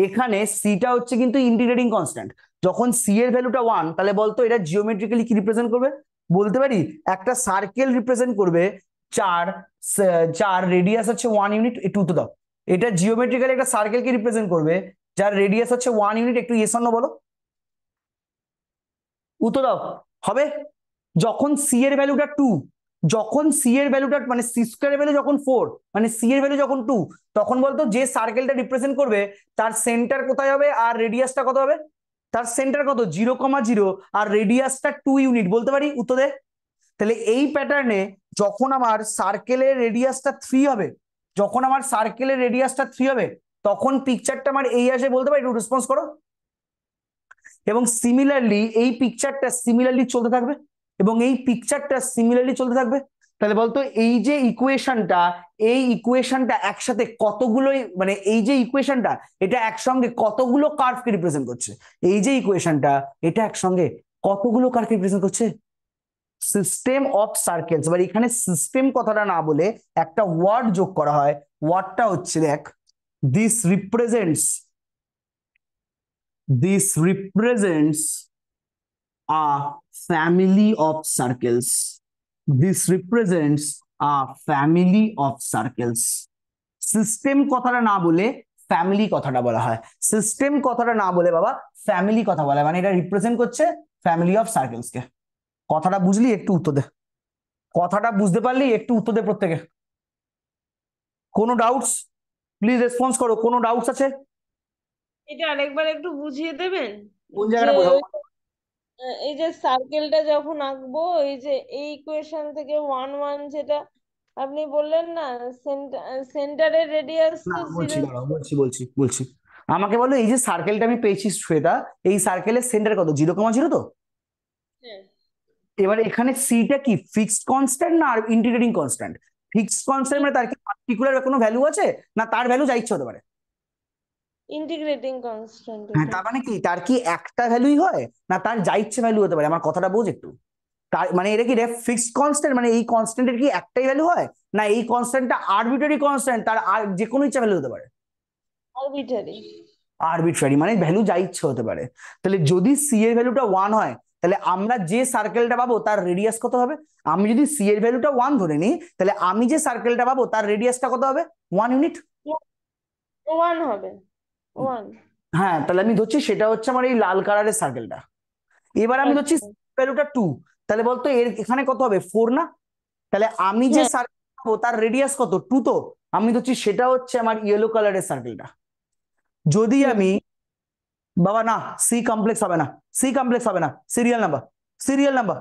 এখানে সিটা হচ্ছে কিন্তু ইন্টিগ্রেটিং কনস্ট্যান্ট। যখন সি এর ভ্যালুটা 1, তাহলে বলতো এটা জিওমেট্রিক্যালি কি রিপ্রেজেন্ট করবে? বলতে পারি একটা সার্কেল রিপ্রেজেন্ট করবে, চার চার রেডিয়াস হচ্ছে 1 ইউনিট। একটু উত্তর দাও, এটা জিওমেট্রিক্যালি একটা সার্কেলকে রিপ্রেজেন্ট করবে যার রেডিয়াস হচ্ছে 1 ইউনিট। একটু ইয়েস অর নো বলো, উত্তর দাও। হবে যখন সি এর ভ্যালুটা 2, যখন সি এর ভ্যালুটা মানে সি স্কোয়ার ভ্যালু যখন 4, মানে সি এর ভ্যালু যখন 2, তখন বলতো যে সার্কেলটা রিপ্রেজেন্ট করবে তার সেন্টার কোথায় হবে আর রেডিয়াসটা কত হবে? তার সেন্টার কত? 0,0 আর রেডিয়াসটা 2 ইউনিট। বলতে পারি? উত্তর দে। তাহলে এই প্যাটার্নে যখন আমার সার্কেলের রেডিয়াসটা 3 হবে, যখন আমার সার্কেলের রেডিয়াসটা 3 হবে, তখন পিকচারটা আমার এই আসে। বলতে পারি? একটু রেসপন্স করো। এবং সিমিলারলি এই পিকচারটা সিমিলারলি চলতে থাকবে, এবং এই পিকচারটা সিমিলারলি চলতে থাকবে। তাহলে বলতো এই যে ইকুয়েশনটা, এই ইকুয়েশনটা একসাথে কতগুলো, মানে এই যে ইকুয়েশনটা এটা একসঙ্গে কতগুলো কার্ভকে রিপ্রেজেন্ট করছে? এই যে ইকুয়েশনটা এটা একসঙ্গে কতগুলো কার্ভকে রিপ্রেজেন্ট করছে? System of circles. এবার এখানে সিস্টেম কথাটা না বলে একটা ওয়ার্ড যোগ করা হয়, ওয়ার্ডটা হচ্ছে দেখ, this represents, this represents a family of circles. This represents a family of circles. System কথাটা না বলে ফ্যামিলি কথাটা বলা হয়। সিস্টেম কথাটা না বলে বাবা ফ্যামিলি কথা বলা হয়, মানে এটা রিপ্রেজেন্ট করছে ফ্যামিলি অফ সার্কেলস কে। কথাটা বুঝলি? একটু উত্তর দে। কথাটা বুঝতে পারলি? একটু উত্তর দে প্রত্যেকে। কোনো ডাউটস? প্লিজ রেসপন্স করো। কোনো ডাউটস আছে? এটা আরেকবার একটু বুঝিয়ে দেবেন কোন যে জায়গাটা বোঝাবো? এই যে সার্কেলটা যখন আঁকবো, এই যে এই ইকুয়েশন থেকে 1 1 যেটা আপনি বললেন না, সেন্টারের রেডিয়াস না তো বলছি, 0। দাঁড়াও, বলছি। আমাকে বলো, এই যে সার্কেলটা আমি পেয়েছি শ্বেতা, এই সার্কেলের সেন্টার কত? 0,0 তো? হ্যাঁ, এবার এখানে সিটা কি ফিক্সড কনস্ট্যান্ট না ইন্টিগ্রেটিং কনস্ট্যান্ট? ফিক্সড কনস্ট্যান্ট মানে তার কি পার্টিকুলার কোনো ভ্যালু আছে, না তার ভ্যালু যা ইচ্ছে হতে পারে? ইন্টিগ্রেটিং কনস্ট্যান্ট হ্যাঁ, এটা। তার মানে কি তার কি একটা ভ্যালুই হয়, না তার যা ইচ্ছে ভ্যালু হতে পারে? আমার কথাটা বোঝ একটু। তার মানে এটা কি ফিক্সড কনস্ট্যান্ট, মানে এই কনস্ট্যান্টের কি একটাই ভ্যালু হয়, না এই কনস্ট্যান্টটা আরবিট্রারি কনস্ট্যান্ট, তার আর যে কোনো ইচ্ছা ভ্যালু হতে পারে? আরবিটারি। আরবিট্রারি মানে ভ্যালু যা ইচ্ছে হতে পারে। তাহলে যদি সি এর ভ্যালুটা 1 হয়, তাহলে আমরা যে সার্কেলটা পাবো তার রেডিয়াস কত হবে? আমি যদি সি এর ভ্যালুটা 1 ধরে নিই, তাহলে আমি যে সার্কেলটা পাবো তার রেডিয়াসটা কত হবে? 1 ইউনিট। 1 হবে 1। হ্যাঁ, তাহলে আমি ধরছি সেটা হচ্ছে আমার এই লাল কালারের সার্কেলটা। এবার আমি ধরছি আচ্ছা, ভ্যালুটা 2, তাহলে বলতো এর এখানে কত হবে? 4 না? তাহলে আমি যে হ্যাঁ, সার্কেল পাবো তার রেডিয়াস কত? 2 তো? আমি ধরছি সেটা হচ্ছে আমার ইয়েলো কালারের সার্কেলটা। যদি আমি বাবা না, সি কমপ্লেক্স হবে না, সি কমপ্লেক্স হবে না, serial number, serial number,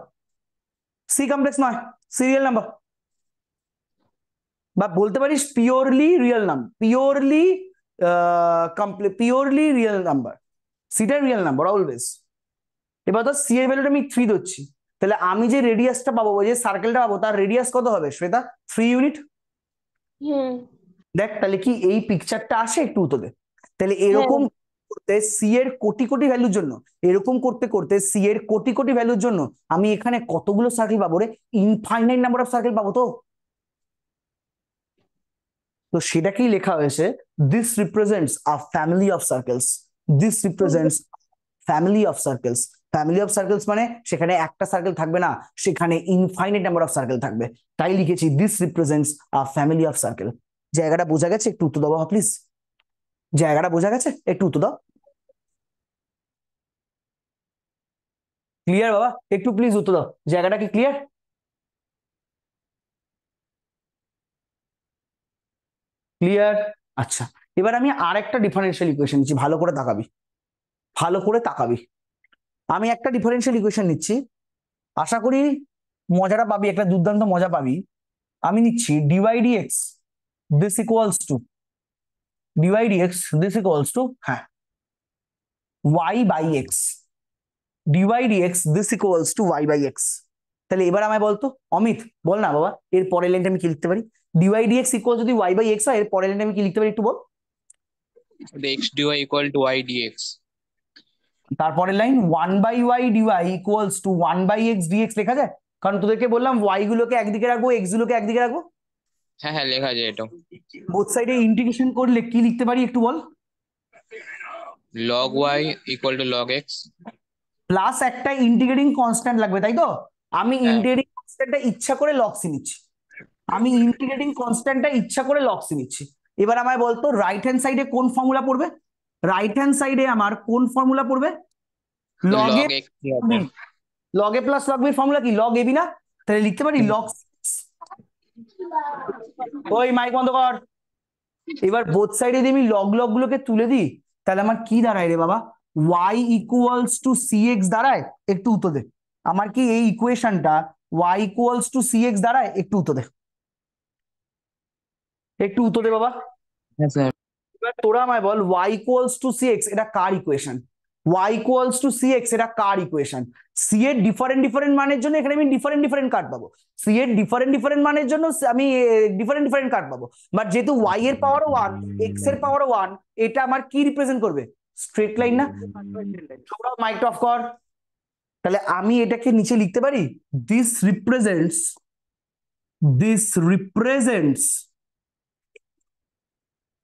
c complex নয়, সিরিয়াল নাম্বার। বা বলতে পারিস purely real number, purely purely real number, সিটা রিয়েল নাম্বার অলওয়েজ। এবার তো সি এর ভ্যালুটা আমি 3 ধরছি, তাহলে আমি যে রেডিয়াসটা পাবো, যে সার্কেলটা পাবো, তার রেডিয়াস কত হবে শ্বেতা? 3 ইউনিট। দেখ তাহলে কি এই পিকচারটা আসে? একটু উত্তর দে। তাহলে এরকম করতে সি এর কোটি কোটি ভ্যালুর জন্য, এরকম করতে করতে সি এর কোটি কোটি ভ্যালুর জন্য আমি এখানে কতগুলো সার্কেল পাবো রে? ইনফাইনাইট নাম্বার অফ সার্কেল পাবো তো। তো সেটাকেই লেখা হয়েছে this represents a family of circles. This represents family of circles. Family of circles মানে সেখানে একটা সার্কেল থাকবে না, সেখানে ইনফাইনাইট নাম্বার অফ সার্কেল থাকবে, তাই লিখেছি this represents a family of circle. জায়গাটা বোঝা গেছে? একটু উত্তর দাও প্লিজ। জায়গাটা বোঝা গেছে? একটু উত্তর দাও। ক্লিয়ার বাবা? একটু প্লিজ উত্তর দাও, জায়গাটা কি ক্লিয়ার? ক্লিয়ার? আচ্ছা, এবার আমি আর একটা ডিফারেন্সিয়াল ইকুয়েশন নিচ্ছি, ভালো করে তাকাবি, ভালো করে তাকাবি। আমি একটা ডিফারেন্সিয়াল ইকুয়েশন নিচ্ছি, আশা করি মজাটা পাবি, একটা দুর্দান্ত মজা পাবি। আমি নিচ্ছি dy dx this equals to dy dx this equals to হ্যাঁ y by x. Dy dx this equals to y by x. তাহলে এবার আমায় বলতো অমিত, বল না বাবা, এর পরের লাইনটা আমি কি লিখতে পারি? ডিওয়াই ডিএক্স ইকুয়াল যদি ওয়াই বাই এক্স হয়, এর পরের লাইনটা আমি কি লিখতে পারি একটু বল। The x dy equal to y dx. তারপরের লাইন one by y dy equals to one by x d x লেখা যায়? কারণ তোদেরকে বললাম ওয়াই গুলোকে একদিকে রাখবো, এক্স গুলোকে একদিকে রাখবো। হ্যাঁ হ্যাঁ লেখা যায় এটা। বোথ সাইডে ইন্টিগ্রেশন করলে কি লিখতে পারি একটু বল। log y equal to log x. Plus একটা ইন্টিগ্রেটিং কনস্ট্যান্ট লাগবে, তাই তো? আমি হ্যাঁ। ইন্টিগ্রেটিং কনস্ট্যান্টটা ইচ্ছা করে লক্সি নিচ্ছি, আমি ইন্টিগ্রেটিং কনস্ট্যান্টটা ইচ্ছা করে লক্সি নিচ্ছি। এবার আমায় বলতো রাইট হ্যান্ড সাইডে কোন ফর্মুলা পড়বে? রাইট হ্যান্ড সাইডে আমার কোন ফর্মুলা পড়বে? লগ এ log x কি হবে? লগ এ প্লাস লগ বি ফর্মুলা কি? লগ এ বি না? তাহলে লিখতে পারি লগ। ওই মাইক বন্ধ কর। এবার বোথ সাইডে যদি আমি লগ লগ গুলোকে তুলে দিই, তাহলে আমার কি দাঁড়ায় রে বাবা? y ইকুয়ালস টু cx দাঁড়ায়? একটু উত্তর দে। আমার কি এই ইকুয়েশনটা y ইকুয়ালস টু cx দাঁড়ায়? একটু উত্তর দে, একটু উত্তর দে বাবা। হ্যাঁ স্যার। এবার তোরা আমায় বল y ইকুয়ালস টু cx এটা কার equation? y equals to cx এটা কার ইকুয়েশন? c এর ডিফারেন্ট ডিফারেন্ট মানের জন্য এখানে আমি ডিফারেন্ট ডিফারেন্ট কাট পাবো, c এর ডিফারেন্ট ডিফারেন্ট মানের জন্য আমি ডিফারেন্ট ডিফারেন্ট কাট পাবো। বাট যেহেতু y এর পাওয়ার 1 x এর পাওয়ার 1, এটা আমার কি রিপ্রেজেন্ট করবে? স্ট্রেট লাইন না? সবাই মাইক অফ কর। তাহলে আমি এটাকে নিচে লিখতে পারি this represents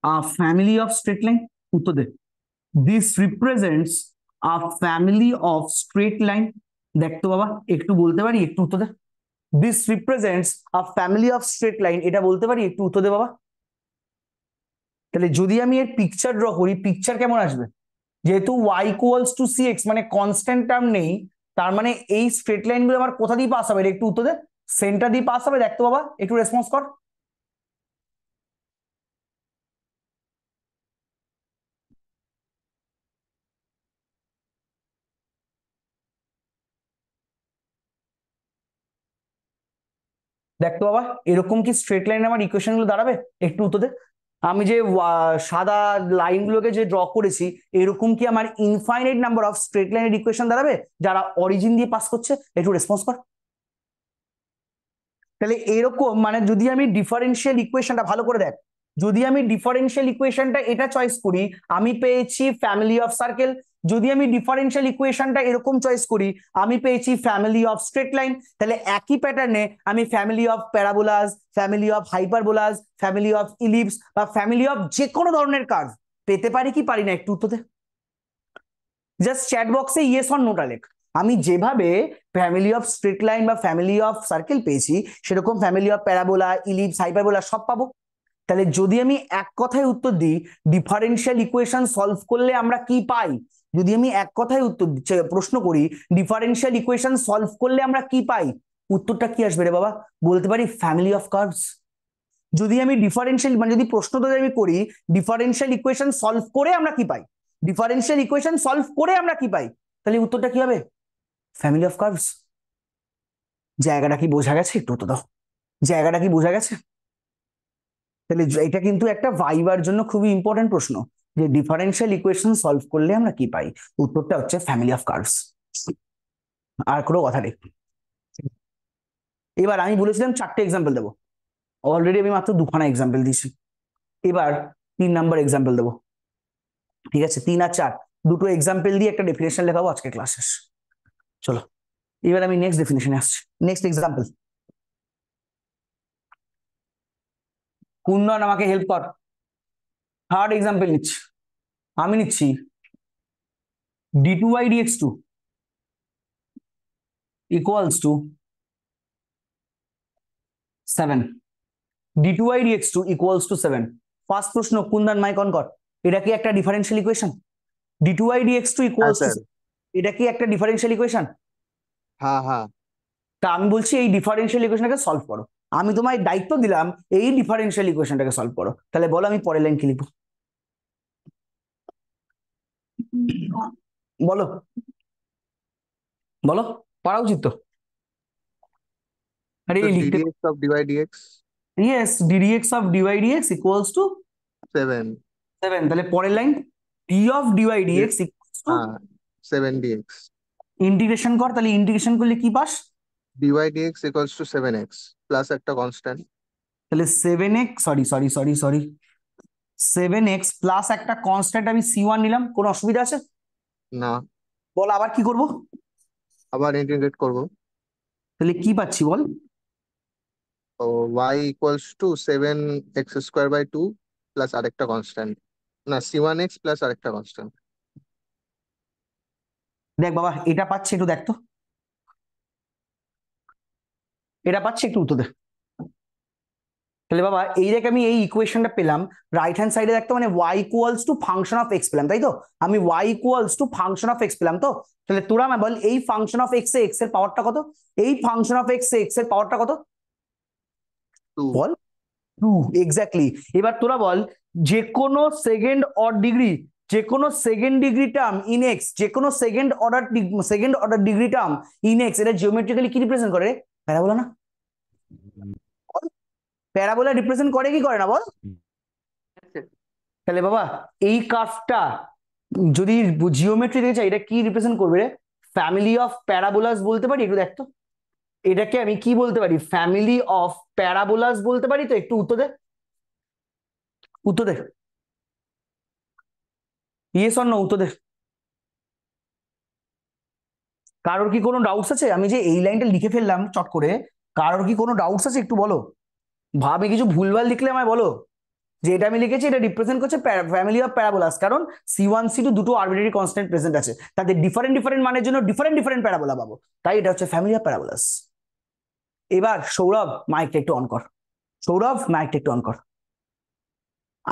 a family of straight line. উত্তর দে। This represents a family of straight line. দেখ তো বাবা, একটু বলতে পারি? একটু উত্তর দে। This represents a family of straight line, এটা বলতে পারি? একটু উত্তর দে বাবা। তাহলে যদি আমি এর পিকচার ড্র করি, পিকচার কেমন আসবে? যেহেতু y ইকুয়ালস টু cx মানে কনস্ট্যান্ট টার্ম নেই, তার মানে এই স্ট্রেট লাইন গুলো আমার কোথা দিয়ে পাস হবে? একটু উত্তর দে। সেন্টার দিয়ে পাস হবে? দেখতো বাবা, একটু রেসপন্স কর। দেখতো বাবা, এরকম কি স্ট্রেট লাইন আমার ইকুয়েশন গুলো দাঁড়াবে? একটু উত্তর দে। আমি যে সাদা লাইন গুলোকে যে ড্র করেছি, এরকম কি আমার ইনফাইনাইট নাম্বার অফ স্ট্রেট লাইনের ইকুয়েশন দাঁড়াবে যারা অরিজিন দিয়ে পাস করছে? একটু রেসপন্স কর। তাহলে এরকম মানে যদি আমি ডিফারেন্সিয়াল ইকুয়েশনটা ভালো করে দেখ, যদি আমি ডিফারেন্সিয়াল ইকুয়েশনটা এটা চয়েস করি, আমি পেয়েছি ফ্যামিলি অফ সার্কেল। যদি আমি ডিফারেন্সিয়াল ইকুয়েশনটা এরকম চয়েস করি, আমি পেয়েছি ফ্যামিলি অফ স্ট্রেট লাইন। তাহলে একই প্যাটার্নে আমি family of parabolas, family of hyperbolas, family of ellipse বা ফ্যামিলি অফ যে কোনো ধরনের কার্ভ পেতে পারি কি পারি না? একটু উত্তর দে। জাস্ট চ্যাট বক্সে ইয়েস অর নোটা লেখ। আমি যেভাবে ফ্যামিলি অফ স্ট্রেট লাইন বা ফ্যামিলি অফ সার্কেল পেয়েছি, সেরকম family of parabola, ellipse, hyperbola সব পাবো। তাহলে যদি আমি এক কথায় উত্তর দিই ডিফারেন্সিয়াল ইকুয়েশন সলভ করলে আমরা কি পাই, যদি আমি এক কথায় উত্তর প্রশ্ন করি ডিফারেন্সিয়াল ইকুয়েশন সলভ করলে আমরা কি পাই, উত্তরটা কি আসবে রে বাবা? বলতে পারি ফ্যামিলি অফ কার্ভস। যদি আমি ডিফারেন্সিয়াল মানে যদি প্রশ্ন যদি আমি করি ডিফারেন্সিয়াল ইকুয়েশন সলভ করে আমরা কি পাই, ডিফারেন্সিয়াল ইকুয়েশন সলভ করে আমরা কি পাই, তাহলে উত্তরটা কি হবে? Family of curves. জায়গাটা কি বোঝা গেছে? একটু তো দাও, জায়গাটা কি বোঝা গেছে? তাহলে এটা কিন্তু একটা ভাইবার জন্য খুবই ইম্পর্টেন্ট প্রশ্ন, যে ডিফারেন্সিয়াল ইকুয়েশন সলভ করলে আমরা কি পাই, উত্তরটা হচ্ছে ফ্যামিলি অফ কার্ভস। আর কোনো কথা নেই। এবার আমি বলেছিলাম 4টে এক্সাম্পল দেবো, অলরেডি আমি মাত্র 2খানা এক্সাম্পল দিয়েছি। এবার 3 নাম্বার এক্সাম্পল দেবো, ঠিক আছে? 3 আর 4 দুটো এক্সাম্পল দিয়ে একটা ডেফিনেশন লেখাবো আজকে ক্লাস শেষ। চলো এবার আমি নেক্সট ডেফিনেশনে আসছি, নেক্সট এক্সাম্পল। কুন্দন আমাকে হেল্প কর, থার্ড এক্সাম্পল নিচ্ছি, আমি নিচ্ছি d2y dx2 equals to 7, d2y dx2 equals to 7। First প্রশ্ন, কুন্দন মাইক অন কর, এটা কি একটা ডিফারেন্সিয়াল ইকুয়েশন? d2y dx2 হ্যাঁ equals to স্যার, 7, এটা কি একটা ডিফারেন্সিয়াল ইকুয়েশন? হ্যাঁ হ্যাঁ। তা আমি বলছি এই ডিফারেন্সিয়াল ইকুয়েশনটাকে সলভ করো, আমি তোমায় দায়িত্ব দিলাম এই ডিফারেন্সিয়াল ইকুয়েশনটাকে সলভ করো। তাহলে বলো আমি পরের লাইন কি লিখবো, বলো বলো, পারা উচিত তো। আরে তো এই লিখতে, ddx of dy dx yes, ddx of dy dx equals to 7, 7। তাহলে পরের line d of dy dx equals to, হ্যাঁ 7 dx, ইন্টিগ্রেশন কর, তাহলে ইন্টিগ্রেশন করলে কি pass? dy dx equals to 7x plus একটা কনস্ট্যান্ট। তাহলে 7x, sorry sorry sorry sorry, 7x plus একটা কনস্ট্যান্ট আমি c1 নিলাম, কোনো অসুবিধা আছে? না, বল আবার কি করব, আবার ইন্টিগ্রেট করব। তাহলে কি পাচ্ছি বল? তো y equals to 7x square by 2 plus আরেকটা কনস্ট্যান্ট, না c1x প্লাস আরেকটা কনস্ট্যান্ট। দেখ বাবা এটা পাচ্ছি, একটু দেখ তো, এটা পাচ্ছি, একটু উত্তর দে। তাহলে বাবা এই দেখ আমি এই ইকুয়েশনটা পেলাম, রাইট হ্যান্ড সাইডে দেখতো মানে y equals two function of x পেলাম, তাই তো? আমি y equals two function of x পেলাম তো। তাহলে তোরা আমায় বল এই function of x A x এর পাওয়ারটা কত? এই function of x A x এর পাওয়ারটা কত 2, বল? 2, এক্স্যাক্টলি। এবার তোরা বল যে কোনো সেকেন্ড অর ডিগ্রি, যে কোনো second degree term in x, যে কোনো second order degree term in x, এটা জিওমেট্রিক্যালি কি রিপ্রেজেন্ট করে? প্যারাবোলা না? প্যারাবোলা রিপ্রেজেন্ট করে কি করে না বল? তাহলে বাবা এই কার্ভটা যদি জিওমেট্রি দিতে চাই, এটা কি রিপ্রেজেন্ট করবে রে? ফ্যামিলি অফ প্যারাবোলাস বলতে পারি? একটু দেখতো এটাকে আমি কি বলতে পারি, ফ্যামিলি অফ প্যারাবোলাস বলতে পারি তো? একটু উত্তর দে, উত্তর দে, ইয়েস অর নো, উত্তর দে। কারোর কি কোনো ডাউটস আছে? আমি যে এই লাইনটা লিখে ফেললাম চট করে, কারোর কি কোনো ডাউটস আছে? একটু বলো, ভাবে কিছু ভুলভাল লিখলে আমায় বলো, যে এটা আমি লিখেছি এটা রিপ্রেজেন্ট করছে ফ্যামিলি অফ প্যারাবোলাস, কারণ c1 c2 দুটো আরবিট্রারি কনস্ট্যান্ট প্রেজেন্ট আছে, তাদের ডিফারেন্ট ডিফারেন্ট মানের জন্য ডিফারেন্ট ডিফারেন্ট প্যারাবোলা পাবো, তাই এটা হচ্ছে ফ্যামিলি অফ প্যারাবোলাস। এবার সৌরভ মাইকটা একটু অন কর, সৌরভ মাইকটা একটু অন কর।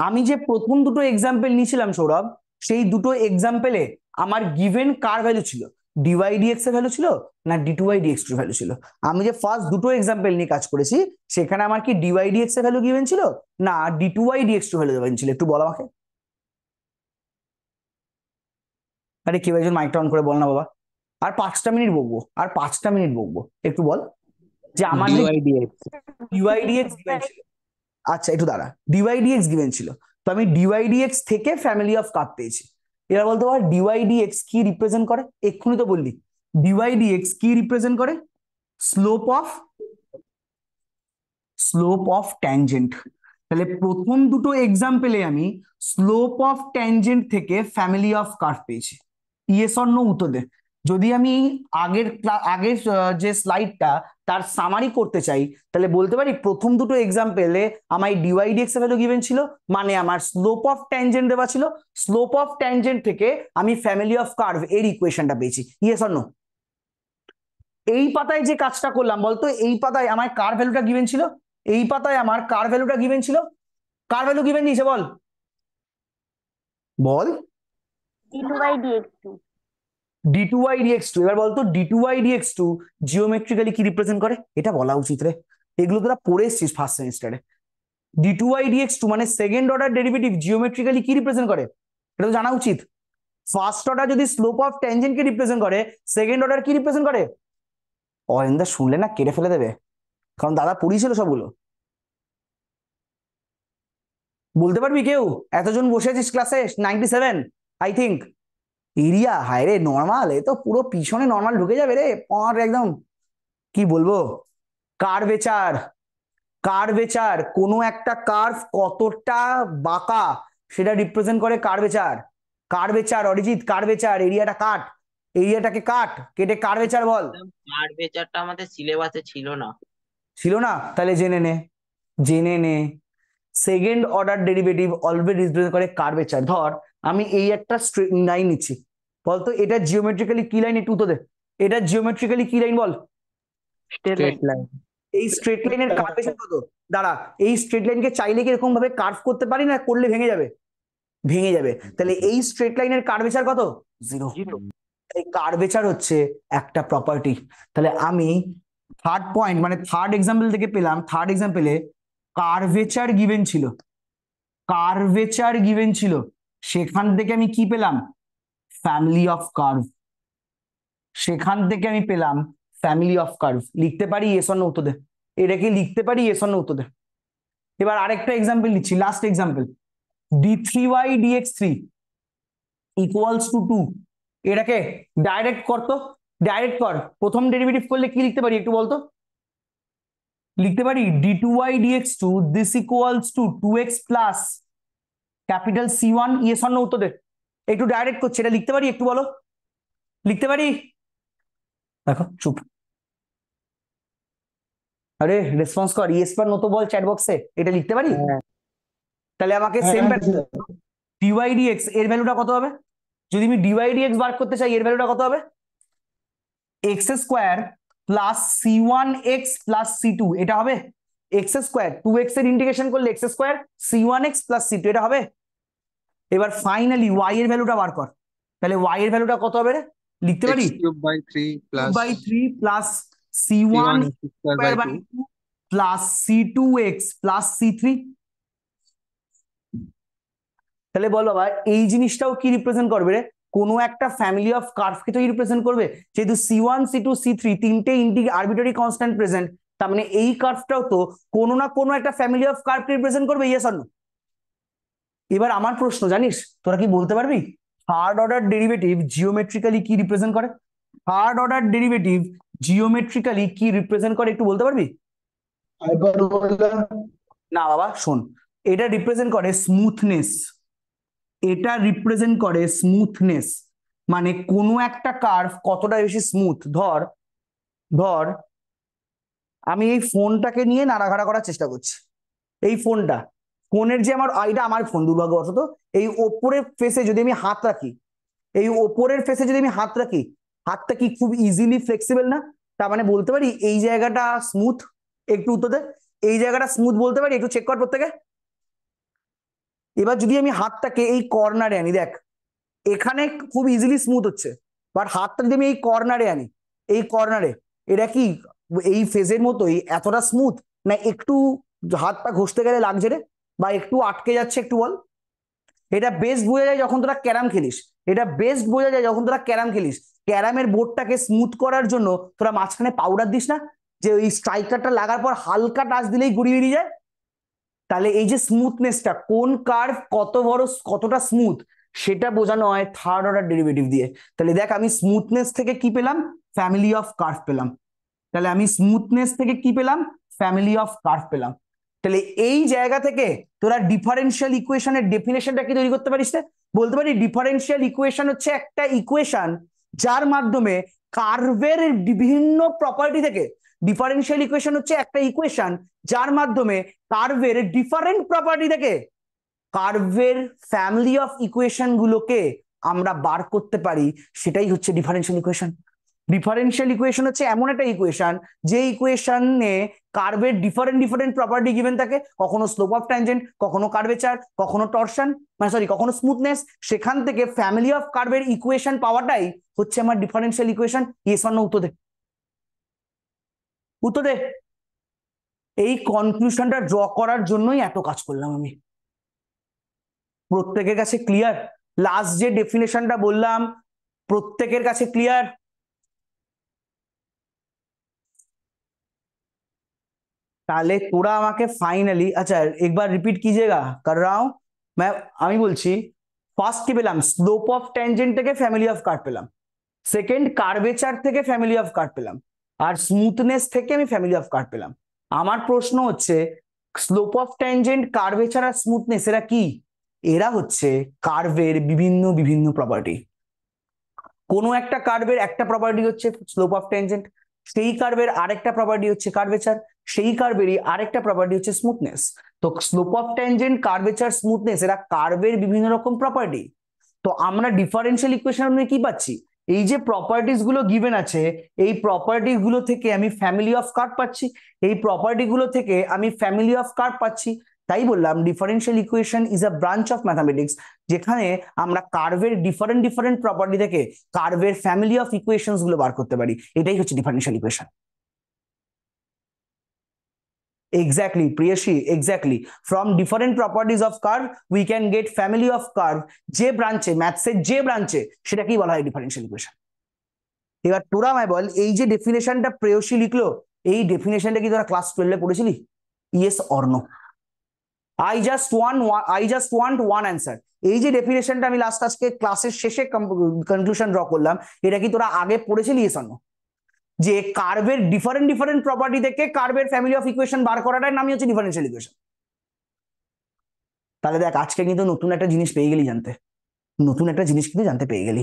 আমি যে প্রথম দুটো এক্সাম্পল নিয়েছিলাম সৌরভ, সেই দুটো এক্সাম্পলে আমার গিভেন কার ভ্যালু ছিল? ডিওয়াই ডিএক্স এর ভ্যালু ছিল না d2y dx2 এর ভ্যালু ছিল? আমি যে ফার্স্ট দুটো এক্সাম্পল নিয়ে কাজ করেছি সেখানে আমার কি ডিওয়াই ডিএক্স এর ভ্যালু গিভেন ছিল না d2y dx2 ভ্যালু গিভেন ছিল? একটু বল আমাকে। আরে কেউ একজন মাইকটা অন করে বল না বাবা, আর 5টা মিনিট বকবো, আর 5টা মিনিট বকবো, একটু বল যে আমার যে dy dx d y d x given ছিল। আচ্ছা একটু দাঁড়া, ডিওয়াই ডিএক্স গিভেন ছিল, তো আমি ডিওয়াই ডিএক্স থেকে ফ্যামিলি অফ কার্ভ পেয়েছি। এবার বলতে পার ডিওয়াই ডিএক্স কি রিপ্রেজেন্ট করে? এক্ষুনি তো বললি ডিওয়াই ডিএক্স কি রিপ্রেজেন্ট করে? Slope of tangent. তাহলে প্রথম দুটো এক্সাম্পলে আমি স্লোপ অফ ট্যানজেন্ট থেকে ফ্যামিলি অফ কার্ভ পেয়েছি, ইয়েস অর নো উত্তর দে। যদি আমি আগের যে স্লাইডটা তার সামারি করতে চাই, তাহলে বলতে পারি প্রথম দুটো এক্সাম্পলে আমার ডিওয়াই ডিএক্স এর ভ্যালু গিভেন ছিল, মানে আমার স্লোপ অফ ট্যানজেন্ট দেওয়া ছিল, স্লোপ অফ ট্যানজেন্ট থেকে আমি ফ্যামিলি অফ কার্ভ এর ইকুয়েশনটা পেয়েছি, ইয়েস অর নো? এই পাতায় যে কাজটা করলাম বলতো, এই পাতায় আমার কার ভ্যালুটা গিভেন ছিল, এই পাতায় আমার কার ভ্যালুটা গিভেন ছিল, কার ভ্যালু গিভেন দিয়েছে বল, বল d2 by dx2 d2y dx2। এবার বলতো d2y dx2 জিওমেট্রিক্যালি কি রিপ্রেজেন্ট করে? এটা বলা উচিত রে, এগুলো তোরা পড়ে এসছিস ফার্স্ট সেমিস্টারে। d2y dx2 মানে সেকেন্ড অর্ডার ডেরিভেটিভ জিওমেট্রিক্যালি কি রিপ্রেজেন্ট করে? এটা তো জানা উচিত। ফার্স্ট অর্ডার যদি slope of tangent K represent করে, সেকেন্ড অর্ডার কি রিপ্রেজেন্ট করে? অরিন্দা শুনলে না কেটে ফেলে দেবে, কারণ দাদা পড়িয়েছিল সবগুলো। বলতে পারবি কেউ? এতজন বসে আছিস ক্লাসে, 97 আই থিঙ্ক। এরিয়া হায় রে, নর্মাল, এ তো পুরো পিছনে নর্মাল ঢুকে যাবে রে পর একদম। কি বলবো, কার্ভেচার, কার্ভেচার, কোনো একটা কার্ভ কতটা বাঁকা সেটা রিপ্রেজেন্ট করে কার্ভেচার। কার্ভেচার অরিজিৎ, কার্ভেচার, এরিয়াটা কাট, এরিয়াটাকে কাট, কেটে কার্ভেচার বল। কার্ভেচারটা আমাদের সিলেবাসে ছিল না। ছিল না? তাহলে জেনে নে, জেনে নে। Second order derivative always represent করে কার্ভেচার। ধর আমি এই একটা স্ট্রেট লাইন নিচ্ছি, বলতো এটা জিওমেট্রিক্যালি কি লাইন, একটু তো দে, এটা জিওমেট্রিক্যালি কি লাইন বল? Straight line. Straight line. এই স্ট্রেট লাইনের কার্ভেচার কত? দাঁড়া, এই স্ট্রেট লাইনকে চাইলে কি এরকম ভাবে কার্ভ করতে পারি না? করলে ভেঙে যাবে, ভেঙে যাবে। তাহলে এই স্ট্রেট লাইনের কার্ভেচার কত? 0। জিরো। এই কার্ভেচার হচ্ছে একটা প্রপার্টি। তাহলে আমি থার্ড পয়েন্ট মানে থার্ড এক্সাম্পল থেকে পেলাম, থার্ড এক্সাম্পলে কার্ভেচার গিভেন ছিল, কার্ভেচার গিভেন ছিল, সেখান থেকে আমি কি পেলাম? Family of curve. সেখান থেকে আমি পেলাম ফ্যামিলি অফ কার্ভ। লিখতে পারি ইয়েস অর নো? উত্তর দে, এটাকে লিখতে পারি ইয়েস অর নো? উত্তর দে। এবার আরেকটা এক্সাম্পল নিচ্ছি, last example, d3y dx3 equals to 2। এটাকে ডাইরেক্ট করতো, ডাইরেক্ট কর। প্রথম ডেরিভেটিভ করলে কি লিখতে পারি একটু বলতো? লিখতে পারি d2y dx2 this equals to 2x plus capital C1। Yes or no? উত্তর দে। একটু ডাইরেক্ট করছে, এটা লিখতে পারি একটু বলো? লিখতে পারি? দেখো চুপ, আরে রেসপন্স কর, ইয়েস বা নো তো বল চ্যাট বক্সে। এটা লিখতে পারি? তাহলে আমাকে সেম dy dx এর ভ্যালুটা কত হবে? যদি আমি dy dx বার করতে চাই, এর ভ্যালুটা কত হবে? x square plus c1x plus c2, এটা হবে x স্কোয়ার, 2x এর ইন্টিগ্রেশন করলে x square c1x plus c2, এটা হবে। এবার ফাইনালি y এর ভ্যালুটা বার কর। তাহলে y এর ভ্যালুটা কত হবে রে? লিখতে পারি x³ / 3 plus c1 c1 x² square / by 2 2 plus c2x plus c3। তাহলে বল বাবা, এই জিনিসটাও কি রিপ্রেজেন্ট করবে রে? কোনো একটা ফ্যামিলি অফ কার্ভকে তো রিপ্রেজেন্ট করবে, যেহেতু c1 c2 c3 তিনটে আরবিটারি কনস্ট্যান্ট প্রেজেন্ট, তার মানে এই কার্ভটাও তো কোনো না কোনো একটা ফ্যামিলি অফ কার্ভকে রিপ্রেজেন্ট করবে। Yes or no? এবার আমার প্রশ্ন, জানিস তোরা কি বলতে পারবি থার্ড অর্ডার ডেরিভেটিভ জিওমেট্রিক্যালি কি রিপ্রেজেন্ট করে? থার্ড অর্ডার ডেরিভেটিভ জিওমেট্রিক্যালি কি রিপ্রেজেন্ট করে একটু বলতে পারবি? না বাবা শোন, এটা রিপ্রেজেন্ট করে স্মুথনেস, এটা রিপ্রেজেন্ট করে স্মুথনেস, মানে কোনো একটা কার্ভ কতটা বেশি স্মুথ। ধর ধর আমি এই ফোনটাকে নিয়ে নাড়াঘাড়া করার চেষ্টা করছি, এই ফোনটা, ফোনের যে আমার, এটা আমার ফোন দুর্ভাগ্যবশত, এই ওপরের ফেসে যদি আমি হাত রাখি, এই ওপরের ফেসে যদি আমি হাত রাখি, হাতটা কি খুব ইজিলি ফ্লেক্সিবল না? তার মানে বলতে পারি এই জায়গাটা স্মুথ। একটু উত্তর দে, এই জায়গাটা স্মুথ বলতে পারি? একটু চেক কর প্রত্যেকে। এবার যদি আমি হাতটাকে এই কর্নারে আনি, দেখ এখানে খুব ইজিলি স্মুথ হচ্ছে, বাট হাতটা যদি আমি এই কর্নারে আনি, এই কর্নারে, এটা কি এই ফেজের মতোই এতটা স্মুথ, না একটু হাতটা ঘষতে গেলে লাগছে রে, বা একটু আটকে যাচ্ছে একটু বল? এটা বেস্ট বোঝা যায় যখন তোরা ক্যারাম খেলিস, এটা বেস্ট বোঝা যায় যখন তোরা ক্যারাম খেলিস, ক্যারামের বোর্ডটাকে স্মুথ করার জন্য তোরা মাঝখানে পাউডার দিস না, যে ওই স্ট্রাইকারটা লাগার পর হালকা টাচ দিলেই গুড়িয়ে বেরিয়ে যায়। তাহলে এই যে স্মুথনেসটা, কোন কার্ভ কত বড় কতটা স্মুথ, সেটা বোঝানো হয় থার্ড অর্ডার ডেরিভেটিভ দিয়ে। তাহলে দেখ আমি স্মুথনেস থেকে কি পেলাম? ফ্যামিলি অফ কার্ভ পেলাম। তাহলে আমি স্মুথনেস থেকে কি পেলাম? ফ্যামিলি অফ কার্ভ পেলাম। তাহলে এই জায়গা থেকে তোরা ডিফারেন্সিয়াল ইকুয়েশনের ডেফিনেশনটা কি তৈরি করতে পারিস? বলতে পারি ডিফারেন্সিয়াল ইকুয়েশন হচ্ছে একটা ইকুয়েশন যার মাধ্যমে কার্ভের বিভিন্ন প্রপার্টি থেকে, ডিফারেন্সিয়াল ইকুয়েশন হচ্ছে একটা ইকুয়েশন যার মাধ্যমে কার্ভের ডিফারেন্ট প্রপার্টি থেকে কার্ভের ফ্যামিলি অফ ইকুয়েশন গুলোকে আমরা বার করতে পারি, সেটাই হচ্ছে ডিফারেন্সিয়াল ইকুয়েশন। ডিফারেন্সিয়াল ইকুয়েশন হচ্ছে এমন একটা ইকুয়েশন যে ইকুয়েশনে কার্ভের ডিফারেন্ট ডিফারেন্ট প্রপার্টি গিভেন থাকে, কখনো স্লোপ অফ ট্যানজেন্ট, কখনো কার্ভেচার, কখনো টরশন, মানে সরি কখনো স্মুথনেস, সেখান থেকে ফ্যামিলি অফ কার্ভের ইকুয়েশন পাওয়াটাই হচ্ছে আমার differential equation. Yes or no? উত্তর দে, উত্তর দে। এই কনক্লুশনটা ড্র করার জন্যই এত কাজ করলাম আমি। প্রত্যেকের কাছে ক্লিয়ার? লাস্ট যে ডেফিনেশনটা বললাম প্রত্যেকের কাছে ক্লিয়ার? তাহলে তোরা আমাকে ফাइनली, अच्छा एक बार रिपीट कीजिएगा, कर रहा हूं मैं। আমি বলছি ফার্স্ট কি পেলাম? স্লোপ অফ ট্যানজেন্ট থেকে ফ্যামিলি অফ কার্ভ পেলাম, সেকেন্ড কার্ভেচার থেকে ফ্যামিলি অফ কার্ভ পেলাম, আর স্মুথনেস থেকে আমি ফ্যামিলি অফ কার্ভ পেলাম। আমার প্রশ্ন হচ্ছে স্লোপ অফ ট্যানজেন্ট, কার্ভেচার আর স্মুথনেস এরা কি? এরা হচ্ছে কার্ভের বিভিন্ন বিভিন্ন প্রপার্টি। কোনো একটা কার্ভের একটা প্রপার্টি হচ্ছে স্লোপ অফ ট্যানজেন্ট, সেই কার্ভের আরেকটা প্রপার্টি হচ্ছে কার্ভেচার, সেই কার্ভেরই আরেকটা প্রপার্টি হচ্ছে স্মুথনেস। তো slope of tangent, curvature, smoothness এরা কার্ভের বিভিন্ন রকম প্রপার্টি। তো আমরা ডিফারেন্সিয়াল ইকুয়েশন কি পাচ্ছি, এই যে প্রপার্টিজ গুলো গিভেন আছে, এই প্রপার্টি গুলো থেকে আমি ফ্যামিলি অফ কার্ভ পাচ্ছি, এই প্রপার্টি গুলো থেকে আমি ফ্যামিলি অফ কার্ভ পাচ্ছি। তাই বললাম differential equation is a branch of mathematics, যেখানে আমরা কার্ভের ডিফারেন্ট ডিফারেন্ট প্রপার্টি থেকে কার্ভের ফ্যামিলি অফ ইকুয়েশনস গুলো বার করতে পারি। এটাই হচ্ছে differential equation. Exactly, Priyashi, exactly. From different properties of curve, we can get family of curve. যে ব্রাঞ্চে ম্যাথসের যে ব্রাঞ্চে সেটা কি বলা হয় ডিফারেন্সিয়াল ইকুয়েশন। এবার তোরা আমায় বল, এই যে ডেফিনেশনটা প্রেয়সী লিখলো, এই ডেফিনেশনটা কি তোরা ক্লাস 12 পড়েছিলি? Yes or no? I just want one answer. এই যে ডেফিনেশনটা আমি লাস্ট আজকে ক্লাসের শেষে কনক্লুশন ড্র করলাম, এটা কি তোরা আগে পড়েছিলি? Yes or no? যে কার্ভের ডিফারেন্ট ডিফারেন্ট প্রপার্টি থেকে কার্ভের ফ্যামিলি অফ ইকুয়েশন বার করাটার নামই হচ্ছে ডিফারেন্সিয়াল ইকুয়েশন। তাহলে দেখ, আজকে কিন্তু নতুন একটা জিনিস পেয়ে গেলি জানতে, নতুন একটা জিনিস কিন্তু জানতে পেয়ে গেলি।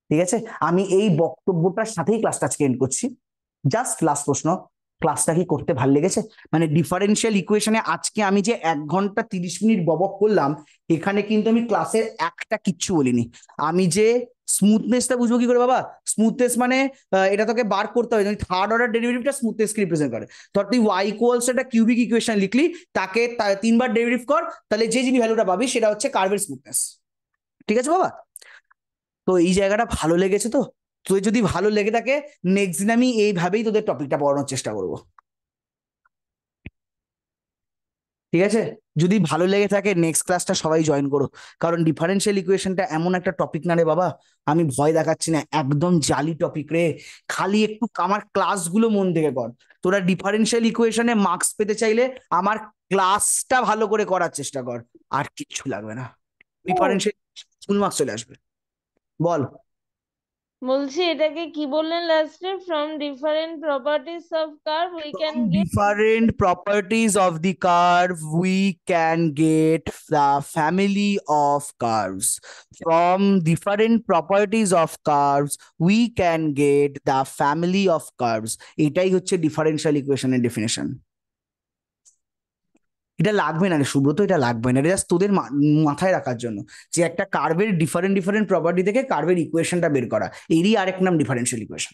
ঠিক আছে, আমি এই বক্তব্যটার সাথেই ক্লাসটা আজকে এন্ড করছি। জাস্ট লাস্ট প্রশ্ন, ক্লাসটা কি করতে ভালো লেগেছে? মানে ডিফারেন্সিয়াল ইকুয়েশনে আজকে আমি যে 1 ঘন্টা 30 মিনিট বকবক করলাম, এখানে কিন্তু আমি ক্লাসের একটা কিচ্ছু বলিনি। আমি যে স্মুথনেসটা বুঝবো কি করে বাবা? স্মুথনেস মানে এটা তোকে বার করতে হবে, থার্ড অর্ডার ডেরিভেটিভটা স্মুথনেসকে রিপ্রেজেন্ট করে। ধর তুই y ইকুয়ালস একটা কিউবিক ইকুয়েশন লিখলি, তাকে 3বার ডেরিভেটিভ কর, তাহলে যে যিনি ভ্যালুটা পাবি সেটা হচ্ছে কার্ভের স্মুথনেস। ঠিক আছে বাবা? তো এই জায়গাটা ভালো লেগেছে তো? তোদের যদি ভালো লেগে থাকে, নেক্সট দিন আমি এইভাবেই তোদের টপিকটা পড়ানোর চেষ্টা করব। ঠিক আছে, যদি ভালো লেগে থাকে নেক্সট ক্লাসটা সবাই জয়েন করো, কারণ ডিফারেন্সিয়াল ইকুয়েশনটা এমন একটা টপিক না রে বাবা, আমি ভয় দেখাচ্ছি না, একদম জালি টপিক রে। খালি একটু আমার ক্লাসগুলো মন থেকে কর। তোরা ডিফারেন্সিয়াল ইকুয়েশনে মার্কস পেতে চাইলে আমার ক্লাসটা ভালো করে করার চেষ্টা কর, আর কিচ্ছু লাগবে না। ডিফারেন্সিয়াল ফুল মার্কস চলে আসবে। বল। বলছি এটাকে কি বললেন লাস্টে? From different properties of curve we can From get different properties of the curve, we can get the family of curves. From different properties of curves, we can get the family of curves. এটাই হচ্ছে ডিফারেন্সিয়াল ইকুয়েশনের ডেফিনেশন। এটা লাগবে না রে সুব্রত, এটা লাগবে না, এটা জাস্ট তোদের মাথায় রাখার জন্য যে একটা কার্ভের ডিফারেন্ট ডিফারেন্ট প্রপার্টি থেকে কার্ভের ইকুয়েশনটা বের করা, এরই আরেক নাম ডিফারেন্সিয়াল ইকুয়েশন।